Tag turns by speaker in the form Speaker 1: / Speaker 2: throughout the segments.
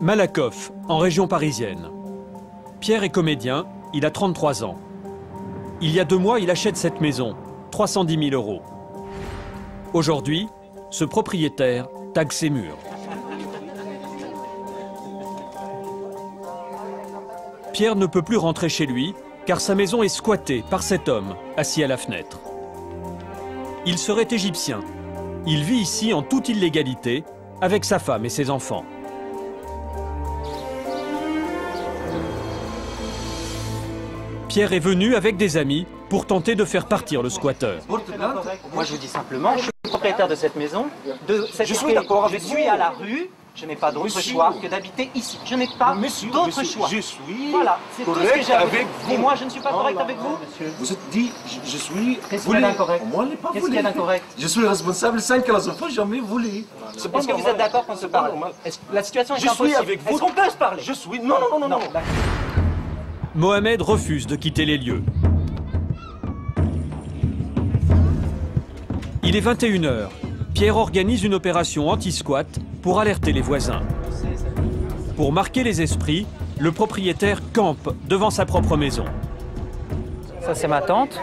Speaker 1: Malakoff, en région parisienne. Pierre est comédien, il a 33 ans. Il y a 2 mois, il achète cette maison, 310 000 €. Aujourd'hui, ce propriétaire tague ses murs. Pierre ne peut plus rentrer chez lui, car sa maison est squattée par cet homme, assis à la fenêtre. Il serait égyptien. Il vit ici en toute illégalité, avec sa femme et ses enfants. Pierre est venu avec des amis pour tenter de faire partir le squatteur.
Speaker 2: Moi je vous dis simplement, je suis propriétaire de cette maison,
Speaker 3: Je suis d'accord avec
Speaker 2: je suis à la rue, je n'ai pas d'autre choix que d'habiter ici. Je n'ai pas d'autre choix.
Speaker 3: Je suis
Speaker 2: Voilà, c'est tout ce que
Speaker 3: correct
Speaker 2: j'ai à vous
Speaker 3: avec
Speaker 2: dire.
Speaker 3: vous.
Speaker 2: Et moi je ne suis pas correct avec vous.
Speaker 3: Vous êtes dit, je suis
Speaker 2: Qu'est-ce qu'il y a d'incorrect?
Speaker 3: Moi, je n'ai pas
Speaker 2: Qu'est-ce qu'il y a
Speaker 3: voulu.
Speaker 2: d'incorrect?
Speaker 3: Je suis responsable 5 enfants, jamais voulu.
Speaker 2: Est-ce que vous êtes d'accord qu'on se parle? La situation est
Speaker 3: Je suis
Speaker 2: impossible.
Speaker 3: avec vous.
Speaker 2: Est-ce qu'on peut se parler?
Speaker 3: Je suis... Non.
Speaker 1: Mohamed refuse de quitter les lieux. Il est 21 h. Pierre organise une opération anti-squat pour alerter les voisins. Pour marquer les esprits, le propriétaire campe devant sa propre maison.
Speaker 2: Ça c'est ma tante.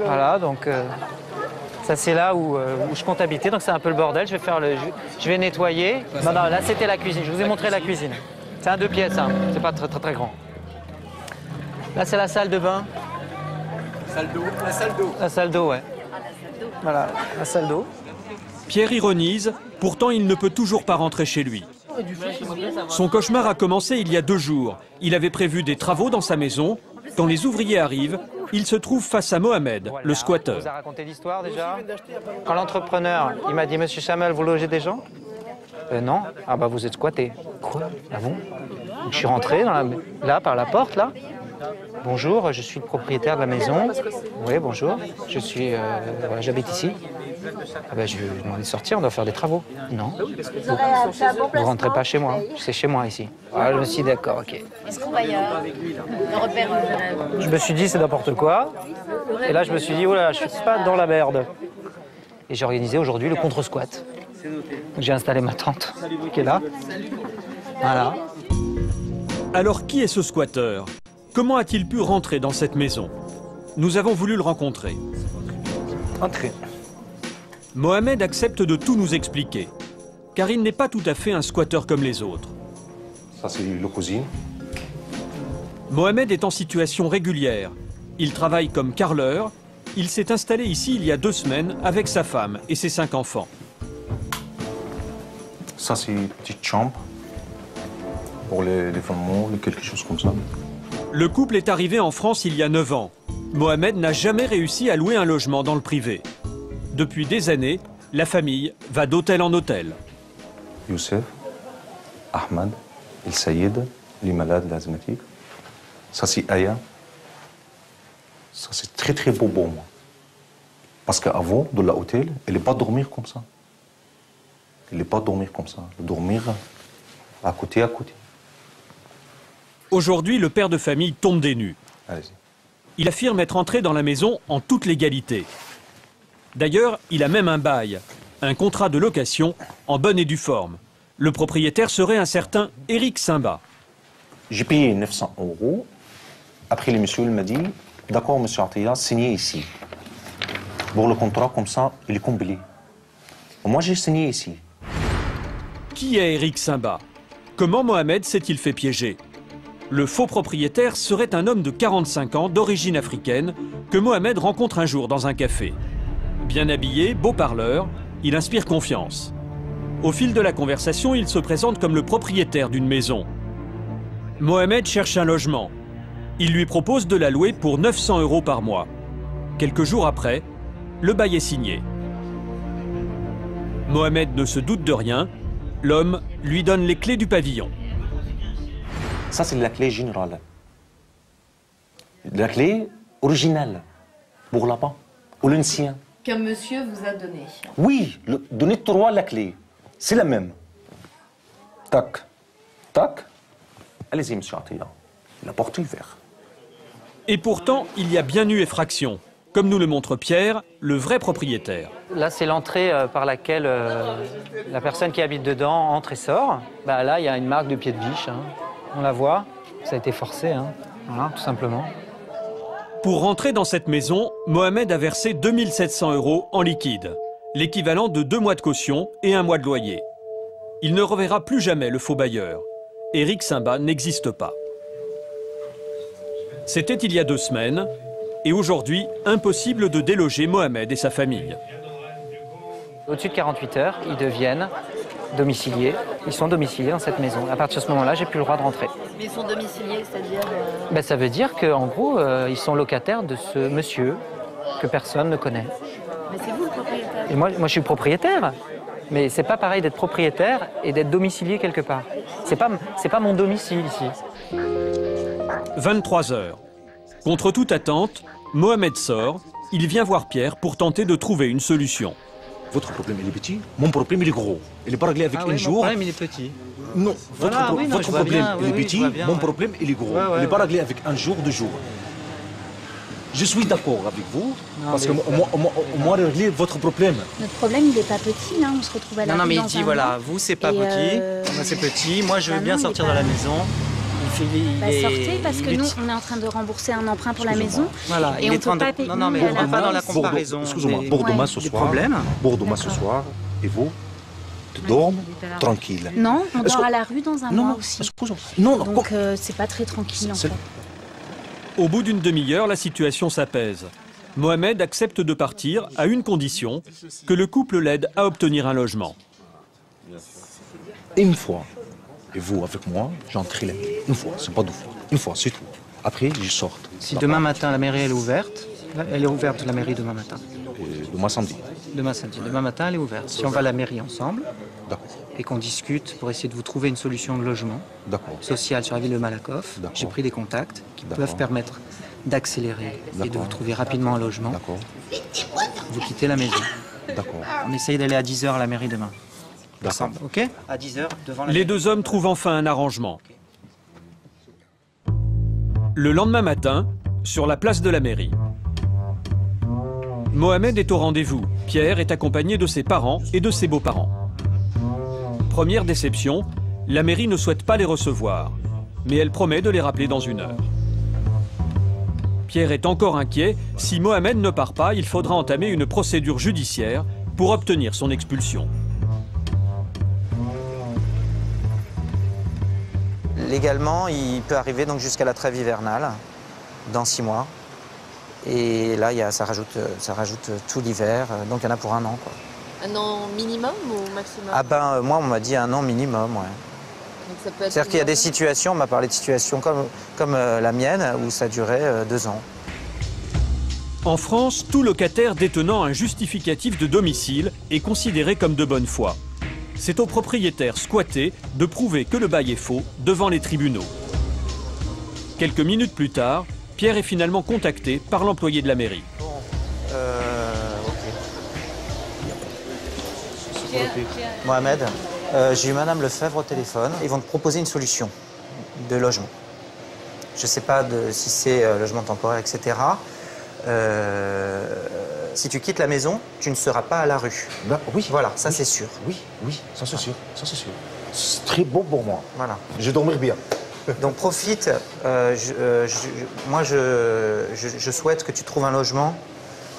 Speaker 2: Voilà, donc ça c'est là où je compte habiter, donc c'est un peu le bordel. Je vais nettoyer. Non, là c'était la cuisine. Je vous ai montré la cuisine. C'est un 2 pièces, hein. C'est pas très grand. Là c'est la salle de bain.
Speaker 3: La salle d'eau.
Speaker 2: La salle d'eau, ouais. Voilà, la salle d'eau.
Speaker 1: Pierre ironise, pourtant il ne peut toujours pas rentrer chez lui. Son cauchemar a commencé il y a 2 jours. Il avait prévu des travaux dans sa maison. Quand les ouvriers arrivent, il se trouve face à Mohamed, le squatteur.
Speaker 2: On vous a raconté l'histoire déjà. Quand l'entrepreneur, il m'a dit, Monsieur Chamel, vous logez des gens? Non. Ah bah vous êtes squatté. Quoi? Ah bon? Donc, je suis rentré là par la porte là. Bonjour, je suis le propriétaire de la maison. Oui, bonjour. Je suis, j'habite ici. Ah ben, je lui ai demandé de sortir, on doit faire des travaux. Non. Vous rentrez pas chez moi. C'est chez moi ici. Ah, je me suis dit d'accord, ok.
Speaker 4: Est-ce qu'on va ailleurs? On repère.
Speaker 2: Je me suis dit c'est n'importe quoi. Et là je me suis dit oh là, je suis pas dans la merde. Et j'ai organisé aujourd'hui le contre-squat. J'ai installé ma tante qui est là. Voilà.
Speaker 1: Alors qui est ce squatteur? Comment a-t-il pu rentrer dans cette maison? Nous avons voulu le rencontrer.
Speaker 2: Entrez.
Speaker 1: Mohamed accepte de tout nous expliquer, car il n'est pas tout à fait un squatteur comme les autres.
Speaker 3: Ça, c'est la cuisine.
Speaker 1: Mohamed est en situation régulière. Il travaille comme carreleur. Il s'est installé ici il y a 2 semaines avec sa femme et ses 5 enfants.
Speaker 3: Ça, c'est une petite chambre pour les femmes, quelque chose comme ça.
Speaker 1: Le couple est arrivé en France il y a 9 ans. Mohamed n'a jamais réussi à louer un logement dans le privé. Depuis des années, la famille va d'hôtel en hôtel.
Speaker 3: Youssef, Ahmed, El Sayed, les malades, l'asthmatique. Ça, c'est Aya. Ça, c'est très beau pour moi. Parce qu'avant, dans l'hôtel, elle n'est pas dormir comme ça. Elle n'est pas dormir comme ça. Dormir à côté.
Speaker 1: Aujourd'hui, le père de famille tombe des nues.
Speaker 3: Allez-y.
Speaker 1: Il affirme être entré dans la maison en toute légalité. D'ailleurs, il a même un bail, un contrat de location en bonne et due forme. Le propriétaire serait un certain Eric Simba.
Speaker 3: J'ai payé 900 €. Après, le monsieur m'a dit, d'accord, monsieur Atiyah, signez ici. Pour le contrat, comme ça, il est comblé. Moi, j'ai signé ici.
Speaker 1: Qui est Eric Simba? Comment Mohamed s'est-il fait piéger? Le faux propriétaire serait un homme de 45 ans d'origine africaine que Mohamed rencontre un jour dans un café. Bien habillé, beau parleur, il inspire confiance. Au fil de la conversation, il se présente comme le propriétaire d'une maison. Mohamed cherche un logement. Il lui propose de la louer pour 900 € par mois. Quelques jours après, le bail est signé. Mohamed ne se doute de rien. L'homme lui donne les clés du pavillon.
Speaker 3: Ça, c'est la clé générale. La clé originale pour là-bas, ou l'ancien.
Speaker 4: Qu'un monsieur vous a donné.
Speaker 3: Oui, donner 3 la clé. C'est la même. Tac, tac. Allez-y, monsieur Atiyah. La porte est ouverte.
Speaker 1: Et pourtant, il y a bien eu effraction, comme nous le montre Pierre, le vrai propriétaire.
Speaker 2: Là, c'est l'entrée par laquelle la personne qui habite dedans entre et sort. Bah, là, il y a une marque de pied de biche. Hein. On la voit. Ça a été forcé, hein. Voilà, tout simplement.
Speaker 1: Pour rentrer dans cette maison, Mohamed a versé 2 700 € en liquide, l'équivalent de 2 mois de caution et 1 mois de loyer. Il ne reverra plus jamais le faux bailleur. Éric Simba n'existe pas. C'était il y a 2 semaines, et aujourd'hui, impossible de déloger Mohamed et sa famille.
Speaker 2: Au-dessus de 48 heures, ils deviennent domiciliés. Ils sont domiciliés dans cette maison. À partir de ce moment-là, j'ai plus le droit de rentrer.
Speaker 4: Mais ils sont domiciliés, c'est-à-dire
Speaker 2: Ben, ça veut dire qu'en gros, ils sont locataires de ce monsieur que personne ne connaît.
Speaker 4: Mais c'est vous le propriétaire.
Speaker 2: Et moi, je suis propriétaire. Mais c'est pas pareil d'être propriétaire et d'être domicilié quelque part. C'est pas mon domicile ici.
Speaker 1: 23 heures. Contre toute attente, Mohamed sort. Il vient voir Pierre pour tenter de trouver une solution.
Speaker 5: Votre problème, il est petit. Mon problème, il est gros. Il n'est pas réglé avec un jour.
Speaker 2: Mon problème, il est petit.
Speaker 5: Non, votre problème, il est petit. Mon
Speaker 2: ouais.
Speaker 5: problème, il est gros.
Speaker 2: Ouais,
Speaker 5: il n'est pas réglé avec un jour, 2 jours. Je suis d'accord avec vous, parce que moi, régler votre problème.
Speaker 6: Notre problème, il n'est pas petit, là. On se retrouve à la
Speaker 2: Non,
Speaker 6: rue
Speaker 2: mais il
Speaker 6: dans
Speaker 2: dit,
Speaker 6: un
Speaker 2: voilà,
Speaker 6: mois.
Speaker 2: vous, c'est pas
Speaker 6: Et,
Speaker 2: petit. Moi, c'est petit. Moi, je veux
Speaker 6: bah
Speaker 2: bien
Speaker 6: non,
Speaker 2: sortir
Speaker 6: il est
Speaker 2: de la
Speaker 6: pas-
Speaker 2: maison.
Speaker 6: Sortez, parce que nous, on est en train de rembourser un emprunt pour la maison.
Speaker 2: Voilà,
Speaker 6: Et on ne peut pas payer.
Speaker 2: Non, mais
Speaker 6: nous,
Speaker 2: on ne va pas dans la comparaison.
Speaker 5: Excusez-moi,
Speaker 2: des-
Speaker 5: Bordeaux
Speaker 6: Ouais.
Speaker 5: ce
Speaker 2: des
Speaker 5: soir.
Speaker 2: problèmes.
Speaker 5: Bordeaux ce soir. Et vous, tu dormes tranquille.
Speaker 6: Non, on
Speaker 5: Est-ce
Speaker 6: dort
Speaker 5: que-
Speaker 6: à la rue dans un
Speaker 5: Non,
Speaker 6: mois
Speaker 5: non,
Speaker 6: aussi.
Speaker 5: excusez-moi. Non, non,
Speaker 6: Donc, c'est pas très tranquille, en
Speaker 5: C'est-
Speaker 6: fait.
Speaker 1: Au bout d'une demi-heure, la situation s'apaise. Mohamed accepte de partir à une condition, que le couple l'aide à obtenir un logement.
Speaker 5: une fois. Et vous, avec moi, j'entre là. Une fois, c'est pas 2 fois. Une fois, c'est tout. Après, je sors.
Speaker 2: Si demain matin, la mairie, elle est ouverte, elle est ouverte, la mairie, demain matin.
Speaker 5: Demain samedi.
Speaker 2: Demain samedi. Demain matin, elle est ouverte. Si on va à la mairie ensemble
Speaker 5: D'accord.
Speaker 2: et qu'on discute pour essayer de vous trouver une solution de logement
Speaker 5: D'accord.
Speaker 2: social sur la ville de Malakoff,
Speaker 5: D'accord.
Speaker 2: j'ai pris des contacts qui
Speaker 5: D'accord.
Speaker 2: peuvent permettre d'accélérer et de
Speaker 5: D'accord.
Speaker 2: vous trouver rapidement un logement.
Speaker 5: D'accord.
Speaker 2: Vous quittez la maison.
Speaker 5: D'accord.
Speaker 2: On essaye d'aller à 10h à la mairie demain.
Speaker 5: D'accord.
Speaker 2: Ensemble, ok? À 10h, devant la
Speaker 1: Les
Speaker 2: mairie.
Speaker 1: 2 hommes trouvent enfin un arrangement. Le lendemain matin, sur la place de la mairie. Mohamed est au rendez-vous. Pierre est accompagné de ses parents et de ses beaux-parents. Première déception, la mairie ne souhaite pas les recevoir, mais elle promet de les rappeler dans 1 heure. Pierre est encore inquiet. Si Mohamed ne part pas, il faudra entamer une procédure judiciaire pour obtenir son expulsion.
Speaker 2: Légalement, il peut arriver donc jusqu'à la trêve hivernale, dans 6 mois. Et là, ça rajoute tout l'hiver, donc il y en a pour 1 an, quoi.
Speaker 4: Un an minimum ou maximum?
Speaker 2: Ah ben, moi, on m'a dit 1 an minimum, ouais.
Speaker 4: Donc ça peut être
Speaker 2: C'est-à-dire qu'il y a des
Speaker 4: plusieurs
Speaker 2: situations, on m'a parlé de situations comme la mienne, où ça durait 2 ans.
Speaker 1: En France, tout locataire détenant un justificatif de domicile est considéré comme de bonne foi. C'est au propriétaire squatté de prouver que le bail est faux devant les tribunaux. Quelques minutes plus tard, Pierre est finalement contacté par l'employé de la mairie.
Speaker 2: Mohamed, j'ai eu Madame Lefebvre au téléphone. Ils vont te proposer une solution de logement. Je ne sais pas si c'est logement temporaire, etc. Si tu quittes la maison, tu ne seras pas à la rue.
Speaker 5: Oui.
Speaker 2: Voilà, ça c'est sûr.
Speaker 5: Oui, oui, ça c'est sûr. Ça c'est sûr. C'est très bon pour moi.
Speaker 2: Voilà.
Speaker 5: Je vais dormir bien.
Speaker 2: Donc profite. Moi, je souhaite que tu trouves un logement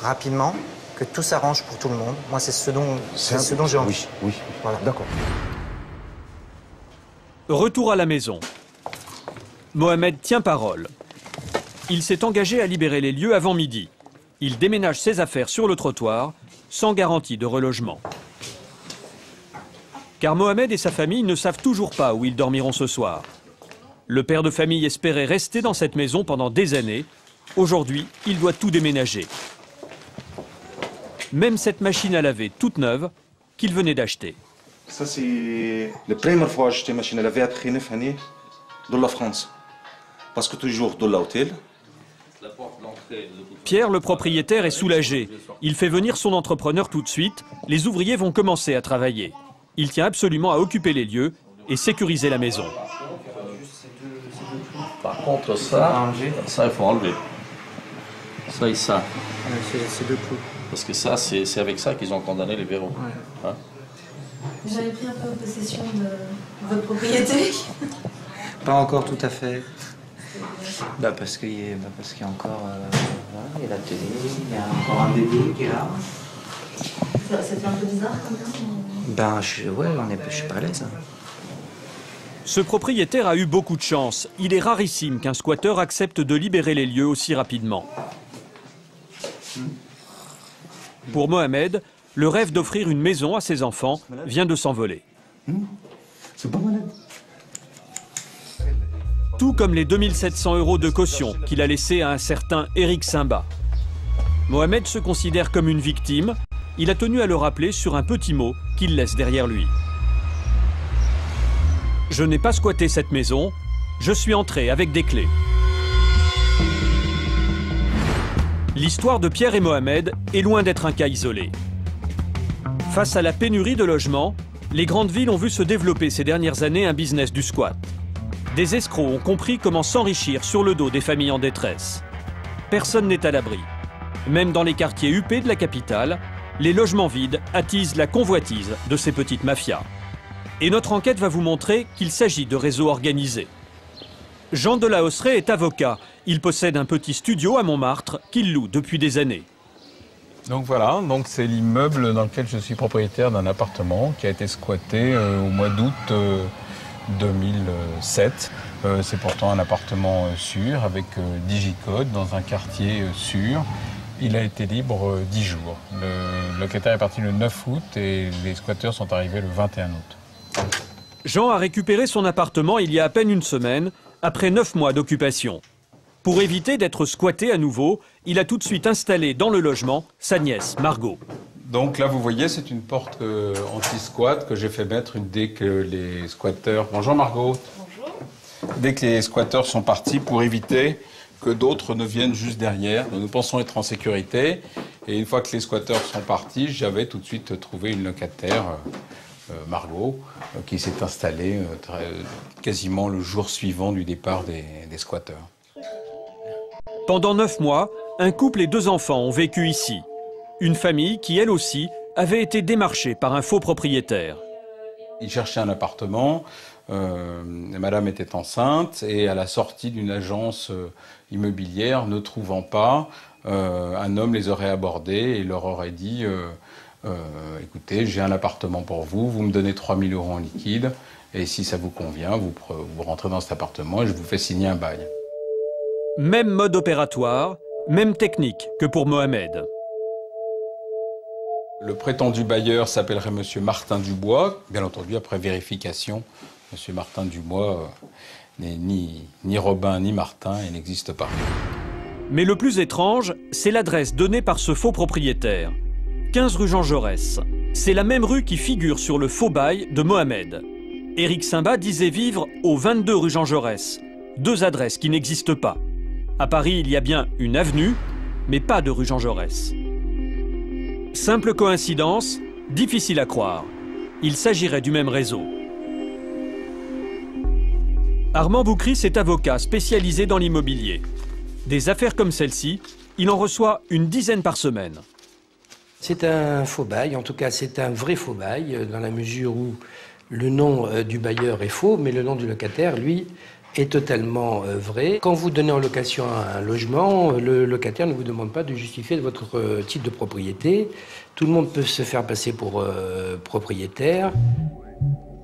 Speaker 2: rapidement, que tout s'arrange pour tout le monde. Moi, c'est ce dont j'ai envie.
Speaker 5: Oui, oui.
Speaker 2: Voilà.
Speaker 5: D'accord.
Speaker 1: Retour à la maison. Mohamed tient parole. Il s'est engagé à libérer les lieux avant midi. Il déménage ses affaires sur le trottoir, sans garantie de relogement. Car Mohamed et sa famille ne savent toujours pas où ils dormiront ce soir. Le père de famille espérait rester dans cette maison pendant des années. Aujourd'hui, il doit tout déménager. Même cette machine à laver toute neuve qu'il venait d'acheter.
Speaker 3: Ça, c'est la première fois que j'ai acheté une machine à laver après 9 années dans la France. Parce que toujours dans l'hôtel.
Speaker 1: Pierre, le propriétaire, est soulagé. Il fait venir son entrepreneur tout de suite. Les ouvriers vont commencer à travailler. Il tient absolument à occuper les lieux et sécuriser la maison.
Speaker 7: Par contre, ça, il faut enlever. Ça et ça.
Speaker 2: C'est 2 clous.
Speaker 7: Parce que ça, c'est avec ça qu'ils ont condamné les Véros.
Speaker 2: Ouais.
Speaker 7: Hein?
Speaker 8: Vous avez pris un peu possession de votre propriété?
Speaker 2: Pas encore tout à fait. Parce qu'il y a encore il y a la télé, il y a encore un bébé qui est là.
Speaker 8: Ça fait un peu bizarre quand même?
Speaker 2: Je suis pas à l'aise.
Speaker 1: Ce propriétaire a eu beaucoup de chance. Il est rarissime qu'un squatteur accepte de libérer les lieux aussi rapidement. Pour Mohamed, le rêve d'offrir une maison à ses enfants vient de s'envoler.
Speaker 3: C'est pas malade.
Speaker 1: Tout comme les 2700 € de caution qu'il a laissés à un certain Eric Simba. Mohamed se considère comme une victime. Il a tenu à le rappeler sur un petit mot qu'il laisse derrière lui. Je n'ai pas squatté cette maison, je suis entré avec des clés. L'histoire de Pierre et Mohamed est loin d'être un cas isolé. Face à la pénurie de logements, les grandes villes ont vu se développer ces dernières années un business du squat. Des escrocs ont compris comment s'enrichir sur le dos des familles en détresse. Personne n'est à l'abri. Même dans les quartiers huppés de la capitale, les logements vides attisent la convoitise de ces petites mafias. Et notre enquête va vous montrer qu'il s'agit de réseaux organisés. Jean de la Hosseraie est avocat. Il possède un petit studio à Montmartre qu'il loue depuis des années.
Speaker 9: Donc voilà, c'est l'immeuble dans lequel je suis propriétaire d'un appartement qui a été squatté au mois d'août 2007. C'est pourtant un appartement sûr avec digicode dans un quartier sûr. Il a été libre 10 jours. Le locataire est parti le 9 août et les squatteurs sont arrivés le 21 août.
Speaker 1: Jean a récupéré son appartement il y a à peine une semaine, après 9 mois d'occupation. Pour éviter d'être squatté à nouveau, il a tout de suite installé dans le logement sa nièce, Margot.
Speaker 9: Donc là, vous voyez, c'est une porte anti-squat que j'ai fait mettre dès que les squatteurs... Bonjour Margot.
Speaker 8: Bonjour.
Speaker 9: Dès que les squatteurs sont partis pour éviter que d'autres ne viennent juste derrière. Nous pensons être en sécurité. Et une fois que les squatteurs sont partis, j'avais tout de suite trouvé une locataire, Margot, qui s'est installée quasiment le jour suivant du départ des squatteurs.
Speaker 1: Pendant 9 mois, un couple et 2 enfants ont vécu ici. Une famille qui, elle aussi, avait été démarchée par un faux propriétaire.
Speaker 9: Ils cherchaient un appartement, madame était enceinte et à la sortie d'une agence immobilière, ne trouvant pas, un homme les aurait abordés et leur aurait dit écoutez, j'ai un appartement pour vous, vous me donnez 3 000 € en liquide et si ça vous convient, vous rentrez dans cet appartement et je vous fais signer un bail.
Speaker 1: Même mode opératoire, même technique que pour Mohamed.
Speaker 9: Le prétendu bailleur s'appellerait M. Martin Dubois. Bien entendu, après vérification, M. Martin Dubois n'est ni Robin ni Martin et n'existe pas.
Speaker 1: Mais le plus étrange, c'est l'adresse donnée par ce faux propriétaire. 15 rue Jean Jaurès. C'est la même rue qui figure sur le faux bail de Mohamed. Eric Simba disait vivre au 22 rue Jean Jaurès. 2 adresses qui n'existent pas. À Paris, il y a bien une avenue, mais pas de rue Jean Jaurès. Simple coïncidence, difficile à croire. Il s'agirait du même réseau. Armand Boucris est avocat spécialisé dans l'immobilier. Des affaires comme celle-ci, il en reçoit une dizaine par semaine.
Speaker 10: C'est un faux bail, en tout cas c'est un vrai faux bail, dans la mesure où le nom du bailleur est faux, mais le nom du locataire, lui, est totalement vrai. Quand vous donnez en location un logement, le locataire ne vous demande pas de justifier de votre titre de propriété. Tout le monde peut se faire passer pour propriétaire.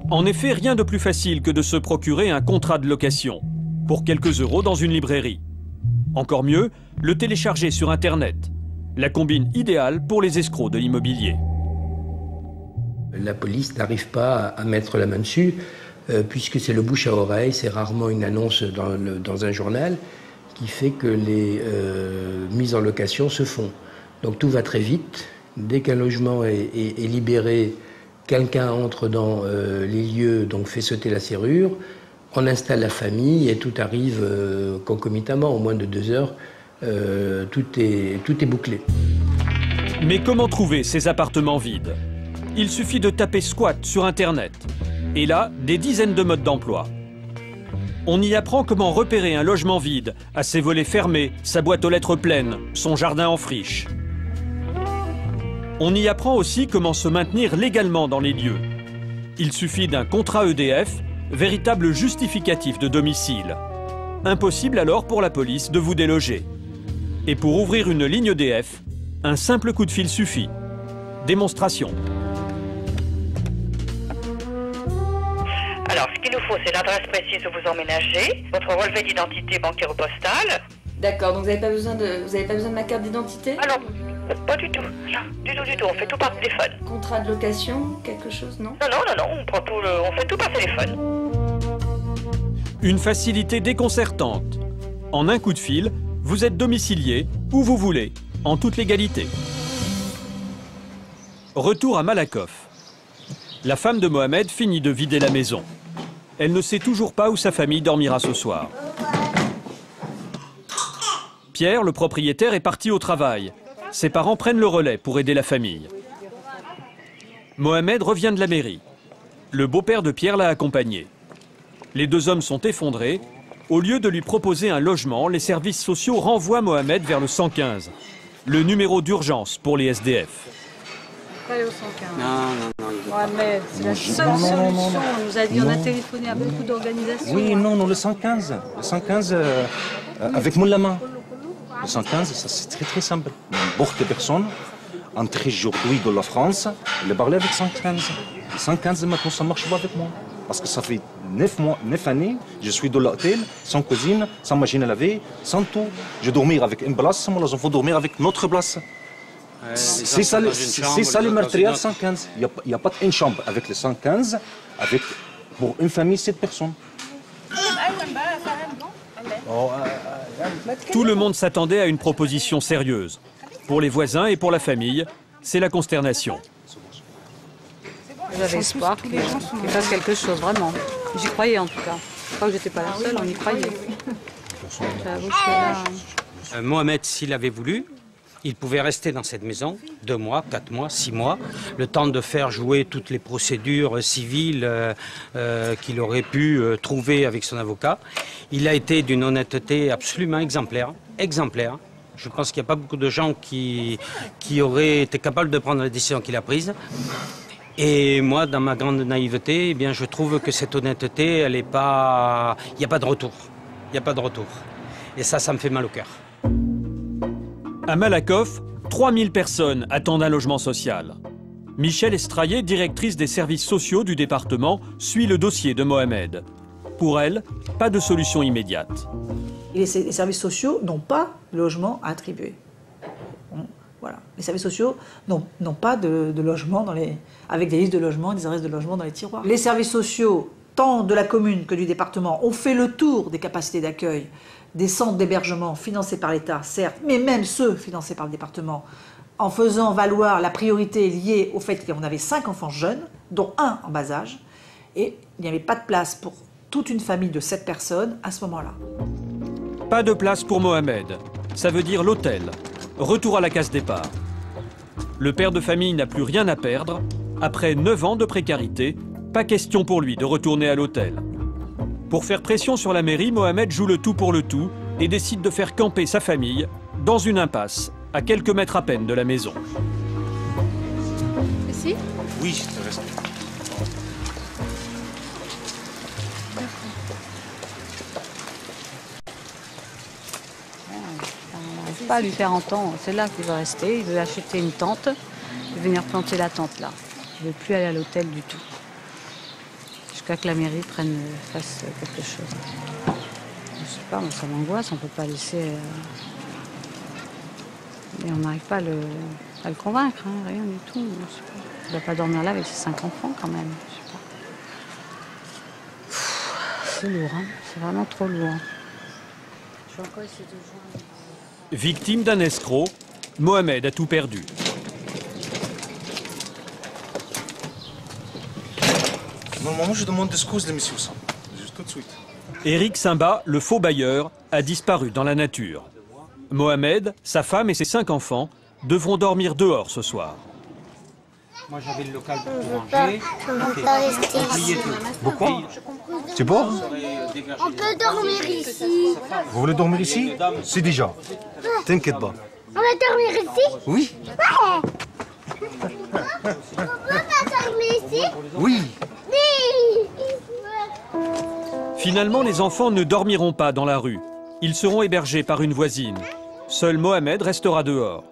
Speaker 1: En effet, rien de plus facile que de se procurer un contrat de location, pour quelques euros dans une librairie. Encore mieux, le télécharger sur Internet. La combine idéale pour les escrocs de l'immobilier.
Speaker 10: La police n'arrive pas à mettre la main dessus, puisque c'est le bouche à oreille, c'est rarement une annonce dans un journal qui fait que les mises en location se font. Donc tout va très vite. Dès qu'un logement est libéré, quelqu'un entre dans les lieux, donc fait sauter la serrure, on installe la famille et tout arrive concomitamment. En moins de 2 heures, tout est bouclé.
Speaker 1: Mais comment trouver ces appartements vides? Il suffit de taper squat sur Internet. Et là, des dizaines de modes d'emploi. On y apprend comment repérer un logement vide, à ses volets fermés, sa boîte aux lettres pleine, son jardin en friche. On y apprend aussi comment se maintenir légalement dans les lieux. Il suffit d'un contrat EDF, véritable justificatif de domicile. Impossible alors pour la police de vous déloger. Et pour ouvrir une ligne EDF, un simple coup de fil suffit. Démonstration.
Speaker 11: Alors, ce qu'il nous faut, c'est l'adresse précise où vous emménagez, votre relevé d'identité bancaire ou postale.
Speaker 4: D'accord, donc vous n'avez pas besoin de ma carte d'identité?
Speaker 11: Ah non, pas du tout. Non, du tout. On fait tout par téléphone.
Speaker 4: Contrat de location, quelque chose, non?
Speaker 11: Non. On prend tout, on fait tout par téléphone.
Speaker 1: Une facilité déconcertante. En un coup de fil, vous êtes domicilié où vous voulez, en toute légalité. Retour à Malakoff. La femme de Mohamed finit de vider la maison. Elle ne sait toujours pas où sa famille dormira ce soir. Pierre, le propriétaire, est parti au travail. Ses parents prennent le relais pour aider la famille. Mohamed revient de la mairie. Le beau-père de Pierre l'a accompagné. Les deux hommes sont effondrés. Au lieu de lui proposer un logement, les services sociaux renvoient Mohamed vers le 115, le numéro d'urgence pour les SDF.
Speaker 12: Pas aller au 115.
Speaker 13: Non.
Speaker 12: Mohamed, c'est la seule solution. On nous a dit, on a téléphoné à beaucoup d'organisations.
Speaker 3: Oui, non, le 115. Le 115 avec Moulama. Le 115, ça c'est très simple. N'importe personne, entre aujourd'hui de la France, elle parle avec 115. Le 115, maintenant, ça ne marche pas avec moi. Parce que ça fait 9 années, je suis dans l'hôtel, sans cuisine, sans machine à laver, sans tout. Je dormir avec une place, moi, les enfants dormir avec notre place. C'est ça le meurtrier 115. Il n'y a pas une chambre avec le 115, avec pour une famille 7 personnes.
Speaker 1: Tout le monde s'attendait à une proposition sérieuse. Pour les voisins et pour la famille, c'est la consternation.
Speaker 12: J'avais espoir qu'il fasse quelque chose, vraiment. J'y croyais en tout cas. Je crois que j'étais pas la seule, on y croyait.
Speaker 13: Mohamed, s'il avait voulu, il pouvait rester dans cette maison 2 mois, 4 mois, 6 mois, le temps de faire jouer toutes les procédures civiles qu'il aurait pu trouver avec son avocat. Il a été d'une honnêteté absolument exemplaire. Je pense qu'il n'y a pas beaucoup de gens qui auraient été capables de prendre la décision qu'il a prise. Et moi, dans ma grande naïveté, eh bien, je trouve que cette honnêteté, elle est pas... Il n'y a pas de retour. Et ça me fait mal au cœur.
Speaker 1: À Malakoff, 3000 personnes attendent un logement social. Michel Estraillé, directrice des services sociaux du département, suit le dossier de Mohamed. Pour elle, pas de solution immédiate.
Speaker 14: Les services sociaux n'ont pas de logement à attribuer. Voilà. Les services sociaux n'ont pas de logement avec des listes de logements et des adresses de logements dans les tiroirs. Les services sociaux, tant de la commune que du département, ont fait le tour des capacités d'accueil, des centres d'hébergement financés par l'État, certes, mais même ceux financés par le département, en faisant valoir la priorité liée au fait qu'on avait 5 enfants jeunes, dont 1 en bas âge, et il n'y avait pas de place pour toute une famille de 7 personnes à ce moment-là.
Speaker 1: Pas de place pour Mohamed. Ça veut dire l'hôtel. Retour à la case départ. Le père de famille n'a plus rien à perdre. Après 9 ans de précarité, pas question pour lui de retourner à l'hôtel. Pour faire pression sur la mairie, Mohamed joue le tout pour le tout et décide de faire camper sa famille dans une impasse, à quelques mètres à peine de la maison.
Speaker 4: Ici?
Speaker 3: Oui, c'est resté.
Speaker 12: Pas à lui faire entendre, c'est là qu'il veut rester, il veut acheter une tente, il veut venir planter la tente là. Il ne veut plus aller à l'hôtel du tout. Jusqu'à que la mairie fasse quelque chose. Je ne sais pas, ça m'angoisse, on ne peut pas laisser... Et on n'arrive pas à le convaincre, hein, rien du tout. Il ne doit pas dormir là avec ses 5 enfants quand même. C'est lourd, hein, c'est vraiment trop lourd. Je vais encore essayer de joindre...
Speaker 1: Victime d'un escroc, Mohamed a tout perdu.
Speaker 3: Normalement, je demande des excuses de monsieur Sam. Juste tout de suite.
Speaker 1: Éric Simba, le faux bailleur, a disparu dans la nature. Mohamed, sa femme et ses 5 enfants devront dormir dehors ce soir.
Speaker 13: Moi, j'avais le local pour manger.
Speaker 15: Je ne veux pas rester ici.
Speaker 3: Pourquoi? C'est bon?
Speaker 15: On peut dormir ici.
Speaker 3: Vous voulez dormir ici? C'est déjà. T'inquiète pas.
Speaker 15: On va dormir ici?
Speaker 3: Oui.
Speaker 15: Ouais.
Speaker 16: Oui.
Speaker 1: Finalement, les enfants ne dormiront pas dans la rue. Ils seront hébergés par une voisine. Seul Mohamed restera dehors.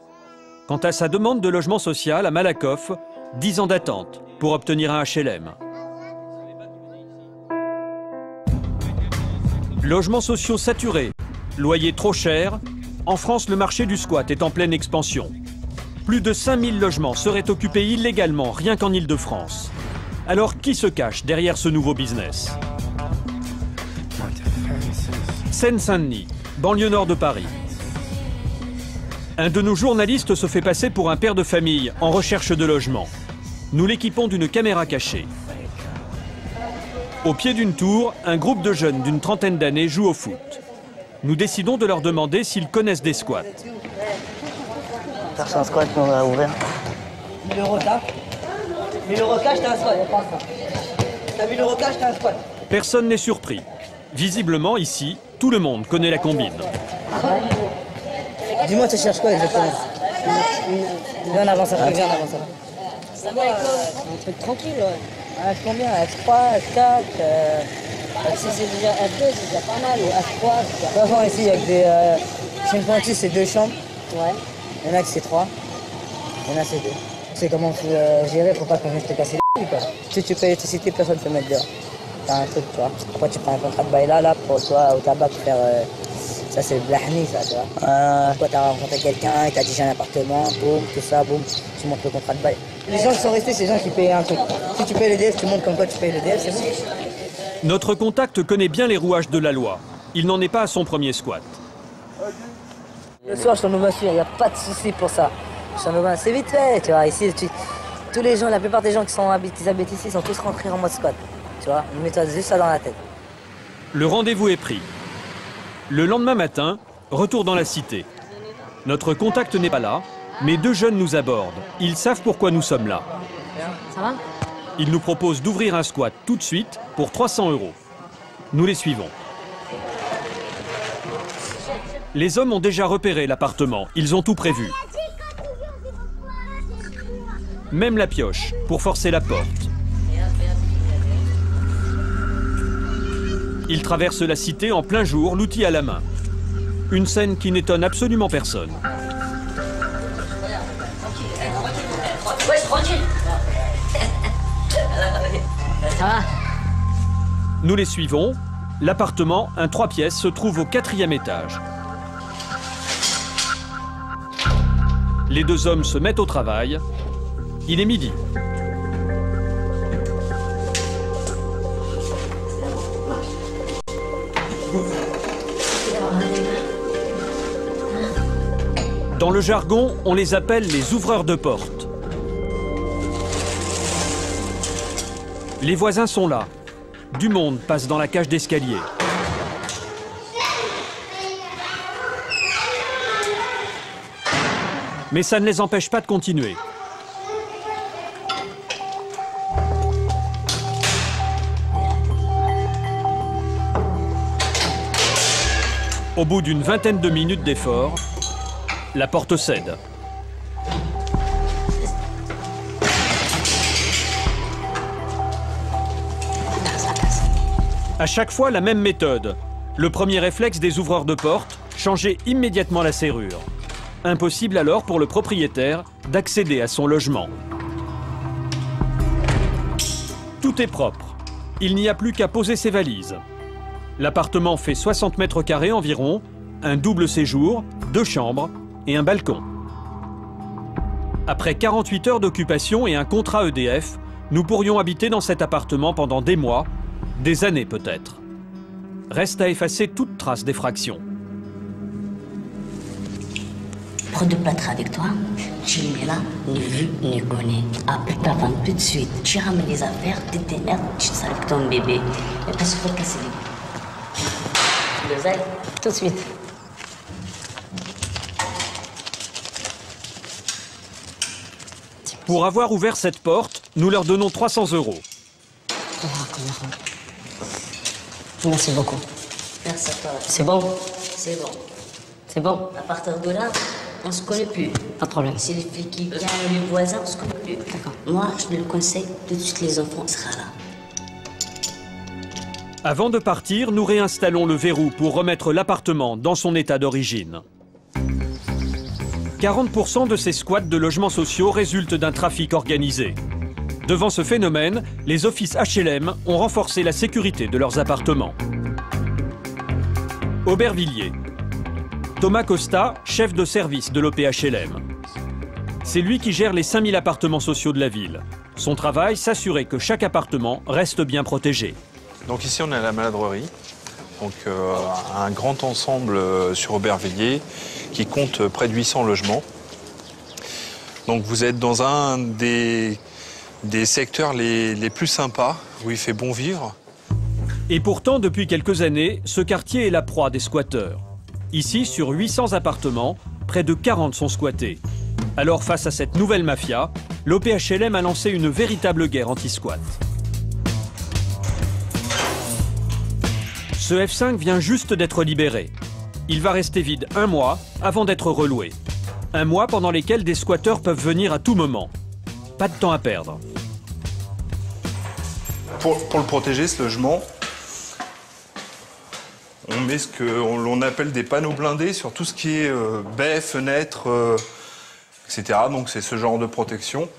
Speaker 1: Quant à sa demande de logement social à Malakoff, 10 ans d'attente pour obtenir un HLM. Logements sociaux saturés, loyers trop chers. En France, le marché du squat est en pleine expansion. Plus de 5000 logements seraient occupés illégalement rien qu'en Île-de-France. Alors qui se cache derrière ce nouveau business? Seine-Saint-Denis, banlieue nord de Paris. Un de nos journalistes se fait passer pour un père de famille en recherche de logement. Nous l'équipons d'une caméra cachée. Au pied d'une tour, un groupe de jeunes d'une trentaine d'années joue au foot. Nous décidons de leur demander s'ils connaissent des squats.
Speaker 17: Cherche un squat, on va ouvrir.
Speaker 18: 1000 euros là. 1000 euros cash, t'as un squat. T'as 1000 euros cash, t'as un squat.
Speaker 1: Personne n'est surpris. Visiblement, ici, tout le monde connaît la combine.
Speaker 18: Dis-moi, tu cherches quoi exactement? Viens en avant, ça viens en avant, ça.
Speaker 17: Ça va, un truc tranquille, ouais.
Speaker 18: Combien? F3, F4
Speaker 17: Si c'est déjà F2, c'est déjà pas mal, ou F3, c'est déjà pas
Speaker 18: mal. Ici, il y a que des... chez une pointue, c'est 2 chambres.
Speaker 17: Ouais.
Speaker 18: Il y en a que c'est 3. Il y en a c'est 2. Tu sais comment faut gérer pour pas qu'on vienne te casser les couilles, quoi. Si tu payes l'électricité, personne ne peut mettre dehors. T'as un truc, tu vois. Pourquoi tu prends un contrat de bail là, pour toi, au tabac, pour faire... ça, c'est le blahni, ça, tu vois. Pourquoi t'as rencontré quelqu'un, il t'a dit j'ai un appartement, boum, tout ça, boum, tu montres le contrat de bail. Les gens qui sont restés, c'est les gens qui payaient un truc. Si tu payes le DF, tu montres comme quoi tu payes le DF, c'est bon.
Speaker 1: Notre contact connaît bien les rouages de la loi. Il n'en est pas à son premier squat.
Speaker 18: Le soir, je t'en ouvre il n'y a pas de souci pour ça. Je t'en ouvre c'est vite fait, tu vois. Ici, tous les gens, la plupart des gens qui habitent ici sont tous rentrés en mode squat. Tu vois, mets-toi juste ça dans la tête.
Speaker 1: Le rendez-vous est pris. Le lendemain matin, retour dans la cité. Notre contact n'est pas là, mais 2 jeunes nous abordent. Ils savent pourquoi nous sommes là.
Speaker 17: Ça va?
Speaker 1: Ils nous proposent d'ouvrir un squat tout de suite pour 300 €. Nous les suivons. Les hommes ont déjà repéré l'appartement. Ils ont tout prévu. Même la pioche pour forcer la porte. Ils traversent la cité en plein jour, l'outil à la main. Une scène qui n'étonne absolument personne.
Speaker 17: Ouais, tranquille. Ça va?
Speaker 1: Nous les suivons. L'appartement, un 3 pièces, se trouve au 4e étage. Les 2 hommes se mettent au travail. Il est midi. Dans le jargon, on les appelle les ouvreurs de porte. Les voisins sont là. Du monde passe dans la cage d'escalier. Mais ça ne les empêche pas de continuer. Au bout d'une vingtaine de minutes d'effort, la porte cède. À chaque fois, la même méthode. Le premier réflexe des ouvreurs de porte, changer immédiatement la serrure. Impossible alors pour le propriétaire d'accéder à son logement. Tout est propre. Il n'y a plus qu'à poser ses valises. L'appartement fait 60 mètres carrés environ, un double séjour, 2 chambres et un balcon. Après 48 heures d'occupation et un contrat EDF, nous pourrions habiter dans cet appartement pendant des mois, des années peut-être. Reste à effacer toute trace d'effraction.
Speaker 17: Prends de plâtre avec toi, tu le mets là, ni vu, ni connu. Après ta vente tout de suite, tu ramènes les affaires, tu t'énerves, tu te sers avec ton bébé. Et pas se faire casser les deux ailes, tout de suite.
Speaker 1: Pour avoir ouvert cette porte, nous leur donnons 300 €.
Speaker 17: Merci beaucoup. Merci à toi. C'est bon?
Speaker 19: C'est bon.
Speaker 17: C'est bon?
Speaker 19: À partir de là,
Speaker 17: On se connaît plus.
Speaker 6: Pas de problème.
Speaker 17: C'est les flics qui viennent, les voisins, on se connaît plus.
Speaker 6: D'accord.
Speaker 17: Moi, je le conseille, tout de suite les enfants, sera là.
Speaker 1: Avant de partir, nous réinstallons le verrou pour remettre l'appartement dans son état d'origine. 40% de ces squats de logements sociaux résultent d'un trafic organisé. Devant ce phénomène, les offices HLM ont renforcé la sécurité de leurs appartements. Aubervilliers. Thomas Costa, chef de service de l'OPHLM. C'est lui qui gère les 5000 appartements sociaux de la ville. Son travail, s'assurer que chaque appartement reste bien protégé.
Speaker 16: Donc ici, on est à la maladrerie, donc un grand ensemble sur Aubervilliers qui compte près de 800 logements. Donc vous êtes dans un des secteurs les plus sympas, où il fait bon vivre.
Speaker 1: Et pourtant, depuis quelques années, ce quartier est la proie des squatteurs. Ici, sur 800 appartements, près de 40 sont squattés. Alors face à cette nouvelle mafia, l'OPHLM a lancé une véritable guerre anti-squat. Ce F5 vient juste d'être libéré. Il va rester vide 1 mois avant d'être reloué. 1 mois pendant lesquels des squatteurs peuvent venir à tout moment. Pas de temps à perdre.
Speaker 16: Pour le protéger, ce logement, on met ce que l'on appelle des panneaux blindés sur tout ce qui est baies, fenêtres, etc. Donc c'est ce genre de protection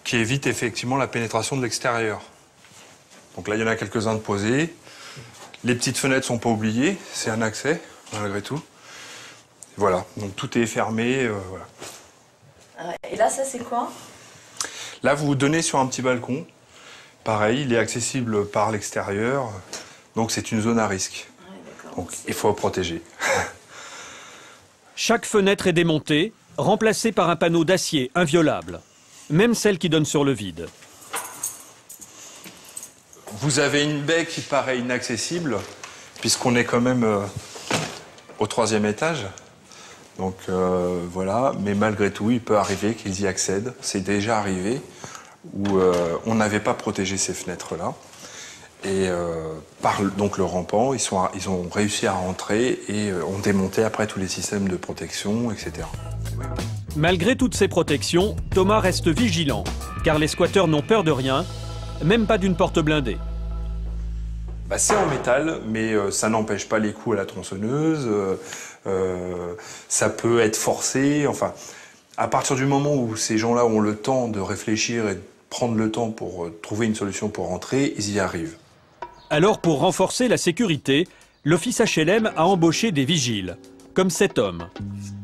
Speaker 16: qui évite effectivement la pénétration de l'extérieur. Donc là, il y en a quelques-uns de posés. Les petites fenêtres ne sont pas oubliées, c'est un accès, malgré tout. Voilà, donc tout est fermé, voilà.
Speaker 8: Et là, ça, c'est quoi?
Speaker 16: Là, vous vous donnez sur un petit balcon. Pareil, il est accessible par l'extérieur, donc c'est une zone à risque. Donc il faut protéger.
Speaker 1: Chaque fenêtre est démontée, remplacée par un panneau d'acier inviolable, même celle qui donne sur le vide.
Speaker 16: Vous avez une baie qui paraît inaccessible, puisqu'on est quand même au 3e étage. Donc voilà, mais malgré tout, il peut arriver qu'ils y accèdent. C'est déjà arrivé, où on n'avait pas protégé ces fenêtres-là. Et par donc le rampant, ils ont réussi à rentrer et ont démonté après tous les systèmes de protection, etc.
Speaker 1: Malgré toutes ces protections, Thomas reste vigilant, car les squatteurs n'ont peur de rien, même pas d'une porte blindée.
Speaker 16: Bah, c'est en métal, mais ça n'empêche pas les coups à la tronçonneuse, ça peut être forcé, enfin, à partir du moment où ces gens-là ont le temps de réfléchir et de prendre le temps pour trouver une solution pour rentrer, ils y arrivent.
Speaker 1: Alors, pour renforcer la sécurité, l'office HLM a embauché des vigiles, comme cet homme.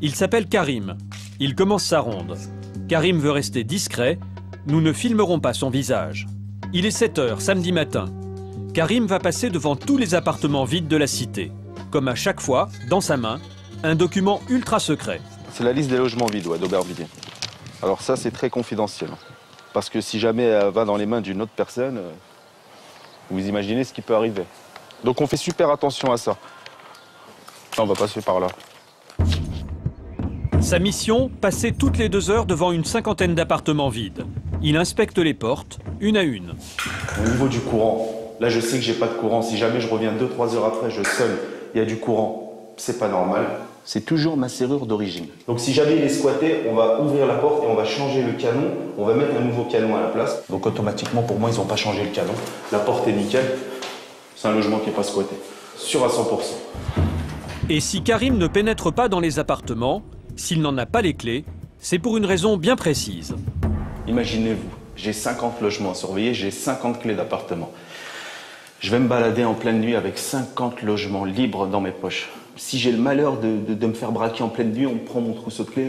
Speaker 1: Il s'appelle Karim. Il commence sa ronde. Karim veut rester discret. Nous ne filmerons pas son visage. Il est 7 h samedi matin. Karim va passer devant tous les appartements vides de la cité. Comme à chaque fois, dans sa main, un document ultra secret.
Speaker 19: C'est la liste des logements vides d'Aubervilliers. Alors ça, c'est très confidentiel. Parce que si jamais elle va dans les mains d'une autre personne, vous imaginez ce qui peut arriver. Donc on fait super attention à ça. On va passer par là.
Speaker 1: Sa mission, passer toutes les 2 heures devant une 50aine d'appartements vides. Il inspecte les portes, une à une.
Speaker 19: Au niveau du courant, là je sais que j'ai pas de courant. Si jamais je reviens 2-3 heures après, je sonne, il y a du courant. C'est pas normal. C'est toujours ma serrure d'origine. Donc si jamais il est squatté, on va ouvrir la porte et on va changer le canon. On va mettre un nouveau canon à la place. Donc automatiquement, pour moi, ils n'ont pas changé le canon. La porte est nickel. C'est un logement qui n'est pas squatté. Sûr à 100%.
Speaker 1: Et si Karim ne pénètre pas dans les appartements, s'il n'en a pas les clés, c'est pour une raison bien précise.
Speaker 19: Imaginez-vous, j'ai 50 logements à surveiller, j'ai 50 clés d'appartements. Je vais me balader en pleine nuit avec 50 logements libres dans mes poches. Si j'ai le malheur de me faire braquer en pleine nuit, on me prend mon trousseau de clés,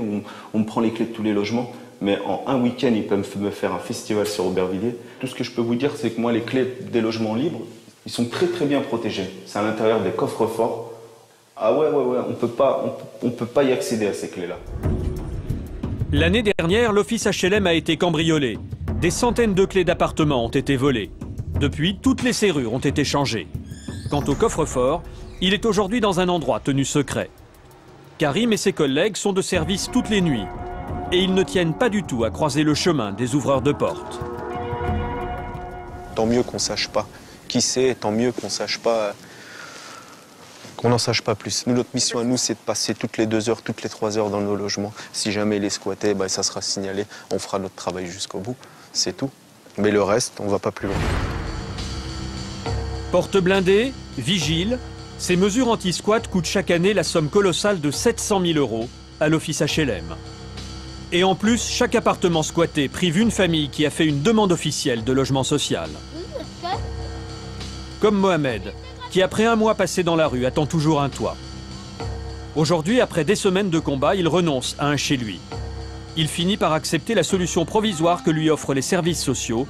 Speaker 19: on me prend les clés de tous les logements. Mais en un week-end, ils peuvent me faire un festival sur Aubervilliers. Tout ce que je peux vous dire, c'est que moi, les clés des logements libres, ils sont très très bien protégés. C'est à l'intérieur des coffres forts. Ah ouais, on peut pas y accéder à ces clés-là.
Speaker 1: L'année dernière, l'office HLM a été cambriolé. Des centaines de clés d'appartements ont été volées. Depuis, toutes les serrures ont été changées. Quant au coffre-fort, il est aujourd'hui dans un endroit tenu secret. Karim et ses collègues sont de service toutes les nuits. Et ils ne tiennent pas du tout à croiser le chemin des ouvreurs de portes.
Speaker 3: Tant mieux qu'on sache pas qui c'est, tant mieux qu'on sache pas
Speaker 20: Qu'on n'en sache pas plus. Nous, notre mission à nous, c'est de passer toutes les 2 heures, toutes les 3 heures dans nos logements. Si jamais il est squatté, bah, ça sera signalé. On fera notre travail jusqu'au bout. C'est tout. Mais le reste, on ne va pas plus loin.
Speaker 1: Porte blindée, vigile, ces mesures anti-squat coûtent chaque année la somme colossale de 700 000 € à l'office HLM. Et en plus, chaque appartement squatté prive une famille qui a fait une demande officielle de logement social. Comme Mohamed, qui après un mois passé dans la rue attend toujours un toit. Aujourd'hui, après des semaines de combat, il renonce à un chez lui. Il finit par accepter la solution provisoire que lui offrent les services sociaux,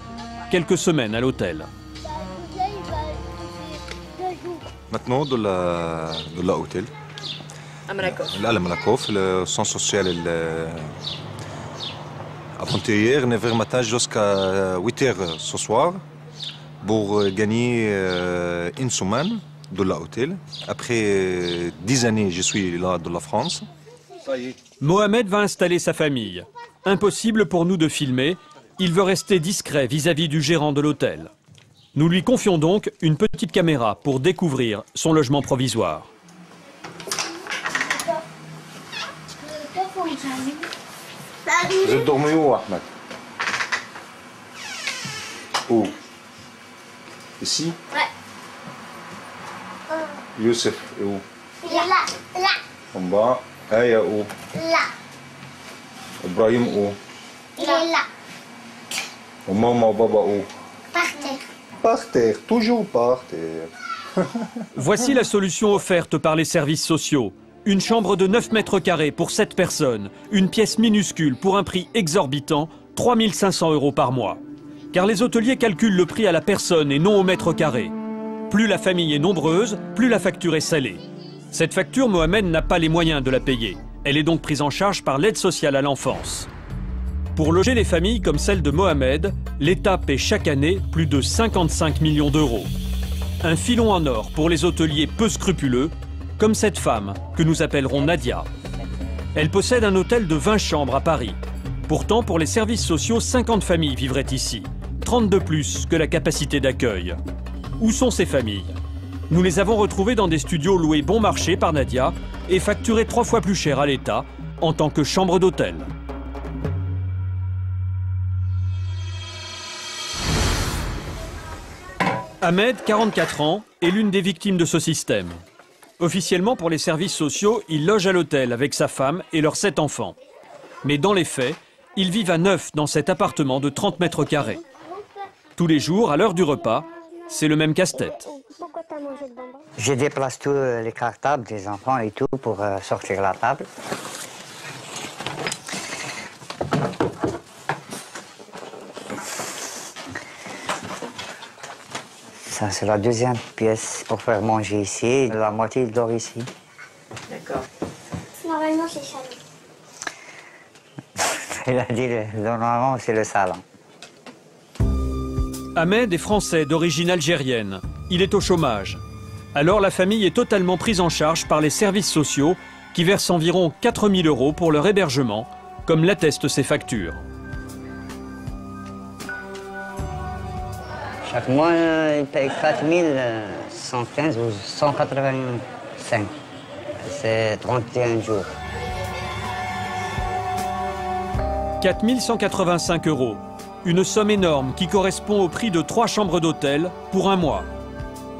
Speaker 1: quelques semaines à l'hôtel.
Speaker 3: Maintenant, de l'hôtel.
Speaker 4: À Malakoff.
Speaker 3: Là, à Malakoff, le centre social. Avant-hier, 9h matin jusqu'à 8h ce soir, pour gagner une semaine de l'hôtel. Après 10 années, je suis là de la France.
Speaker 1: Mohamed va installer sa famille. Impossible pour nous de filmer. Il veut rester discret vis-à-vis du gérant de l'hôtel. Nous lui confions donc une petite caméra pour découvrir son logement provisoire.
Speaker 3: Vous êtes dormi où, Ahmed? Où? Ici?
Speaker 15: Ouais.
Speaker 3: Youssef est où?
Speaker 15: Il est là, là.
Speaker 3: En bas. Aya où?
Speaker 15: Là.
Speaker 3: Ibrahim où?
Speaker 15: Il est là.
Speaker 3: Et maman, baba où?
Speaker 15: Par terre.
Speaker 3: Par terre, toujours par terre.
Speaker 1: Voici la solution offerte par les services sociaux. Une chambre de 9 mètres carrés pour 7 personnes. Une pièce minuscule pour un prix exorbitant, 3 500 € par mois. Car les hôteliers calculent le prix à la personne et non au mètre carré. Plus la famille est nombreuse, plus la facture est salée. Cette facture, Mohamed n'a pas les moyens de la payer. Elle est donc prise en charge par l'aide sociale à l'enfance. Pour loger les familles comme celle de Mohamed, l'État paie chaque année plus de 55 millions d'euros. Un filon en or pour les hôteliers peu scrupuleux, comme cette femme, que nous appellerons Nadia. Elle possède un hôtel de 20 chambres à Paris. Pourtant, pour les services sociaux, 50 familles vivraient ici. 30 de plus que la capacité d'accueil. Où sont ces familles? Nous les avons retrouvées dans des studios loués bon marché par Nadia et facturés 3 fois plus cher à l'État en tant que chambre d'hôtel. Ahmed, 44 ans, est l'une des victimes de ce système. Officiellement, pour les services sociaux, il loge à l'hôtel avec sa femme et leurs 7 enfants. Mais dans les faits, ils vivent à 9 dans cet appartement de 30 mètres carrés. Tous les jours, à l'heure du repas, c'est le même casse-tête.
Speaker 18: Je déplace tous les cartables des enfants et tout pour sortir la table. Ça, c'est la deuxième pièce pour faire manger ici. La moitié, il dort ici.
Speaker 4: D'accord.
Speaker 15: Normalement, c'est ça.
Speaker 18: Il a dit, normalement, c'est le salon.
Speaker 1: Ahmed est français d'origine algérienne. Il est au chômage. Alors la famille est totalement prise en charge par les services sociaux qui versent environ 4 000 € pour leur hébergement, comme l'attestent ses factures.
Speaker 18: Chaque mois, il paye 4 115 ou 185. C'est 31 jours.
Speaker 1: 4 185 €. Une somme énorme qui correspond au prix de 3 chambres d'hôtel pour un mois.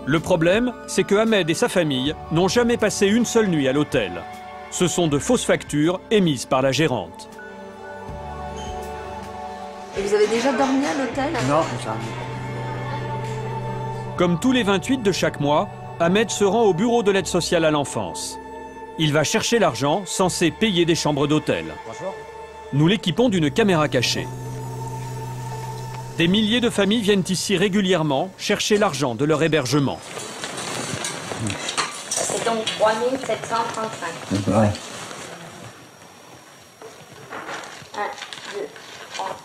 Speaker 1: Le problème, c'est que Ahmed et sa famille n'ont jamais passé une seule nuit à l'hôtel. Ce sont de fausses factures émises par la gérante.
Speaker 4: Et vous avez déjà dormi à l'hôtel?
Speaker 18: Non, jamais.
Speaker 1: Comme tous les 28 de chaque mois, Ahmed se rend au bureau de l'aide sociale à l'enfance. Il va chercher l'argent censé payer des chambres d'hôtel. Nous l'équipons d'une caméra cachée. Des milliers de familles viennent ici régulièrement chercher l'argent de leur hébergement.
Speaker 17: C'est donc 3 735.
Speaker 18: Ouais.
Speaker 17: 1, 2, 3,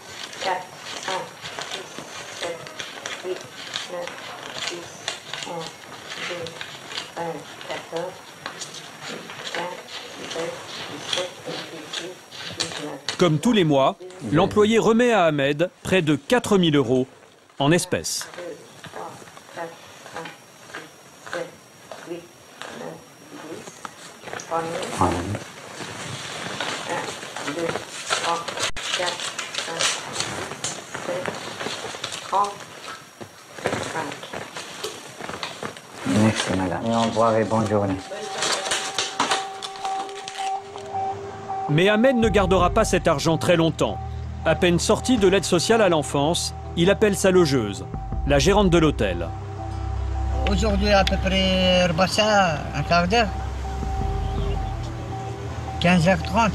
Speaker 17: 4, 5, 6, 7, 8, 9, 10, 11, 12, 13, 14, 15, 16, 17, 18, 19.
Speaker 1: Comme tous les mois, l'employé remet à Ahmed près de 4 000 € en espèces.
Speaker 17: 2, 3, 4, 5, 6, 7, 8, 9,
Speaker 18: 1, 2, 3, 4, 5, 7, 30, 5. Merci madame. Et au revoir et bonne journée.
Speaker 1: Mais Ahmed ne gardera pas cet argent très longtemps. À peine sorti de l'aide sociale à l'enfance, il appelle sa logeuse, la gérante de l'hôtel.
Speaker 18: Aujourd'hui, à peu près, ça, un quart d'heure. 15h30.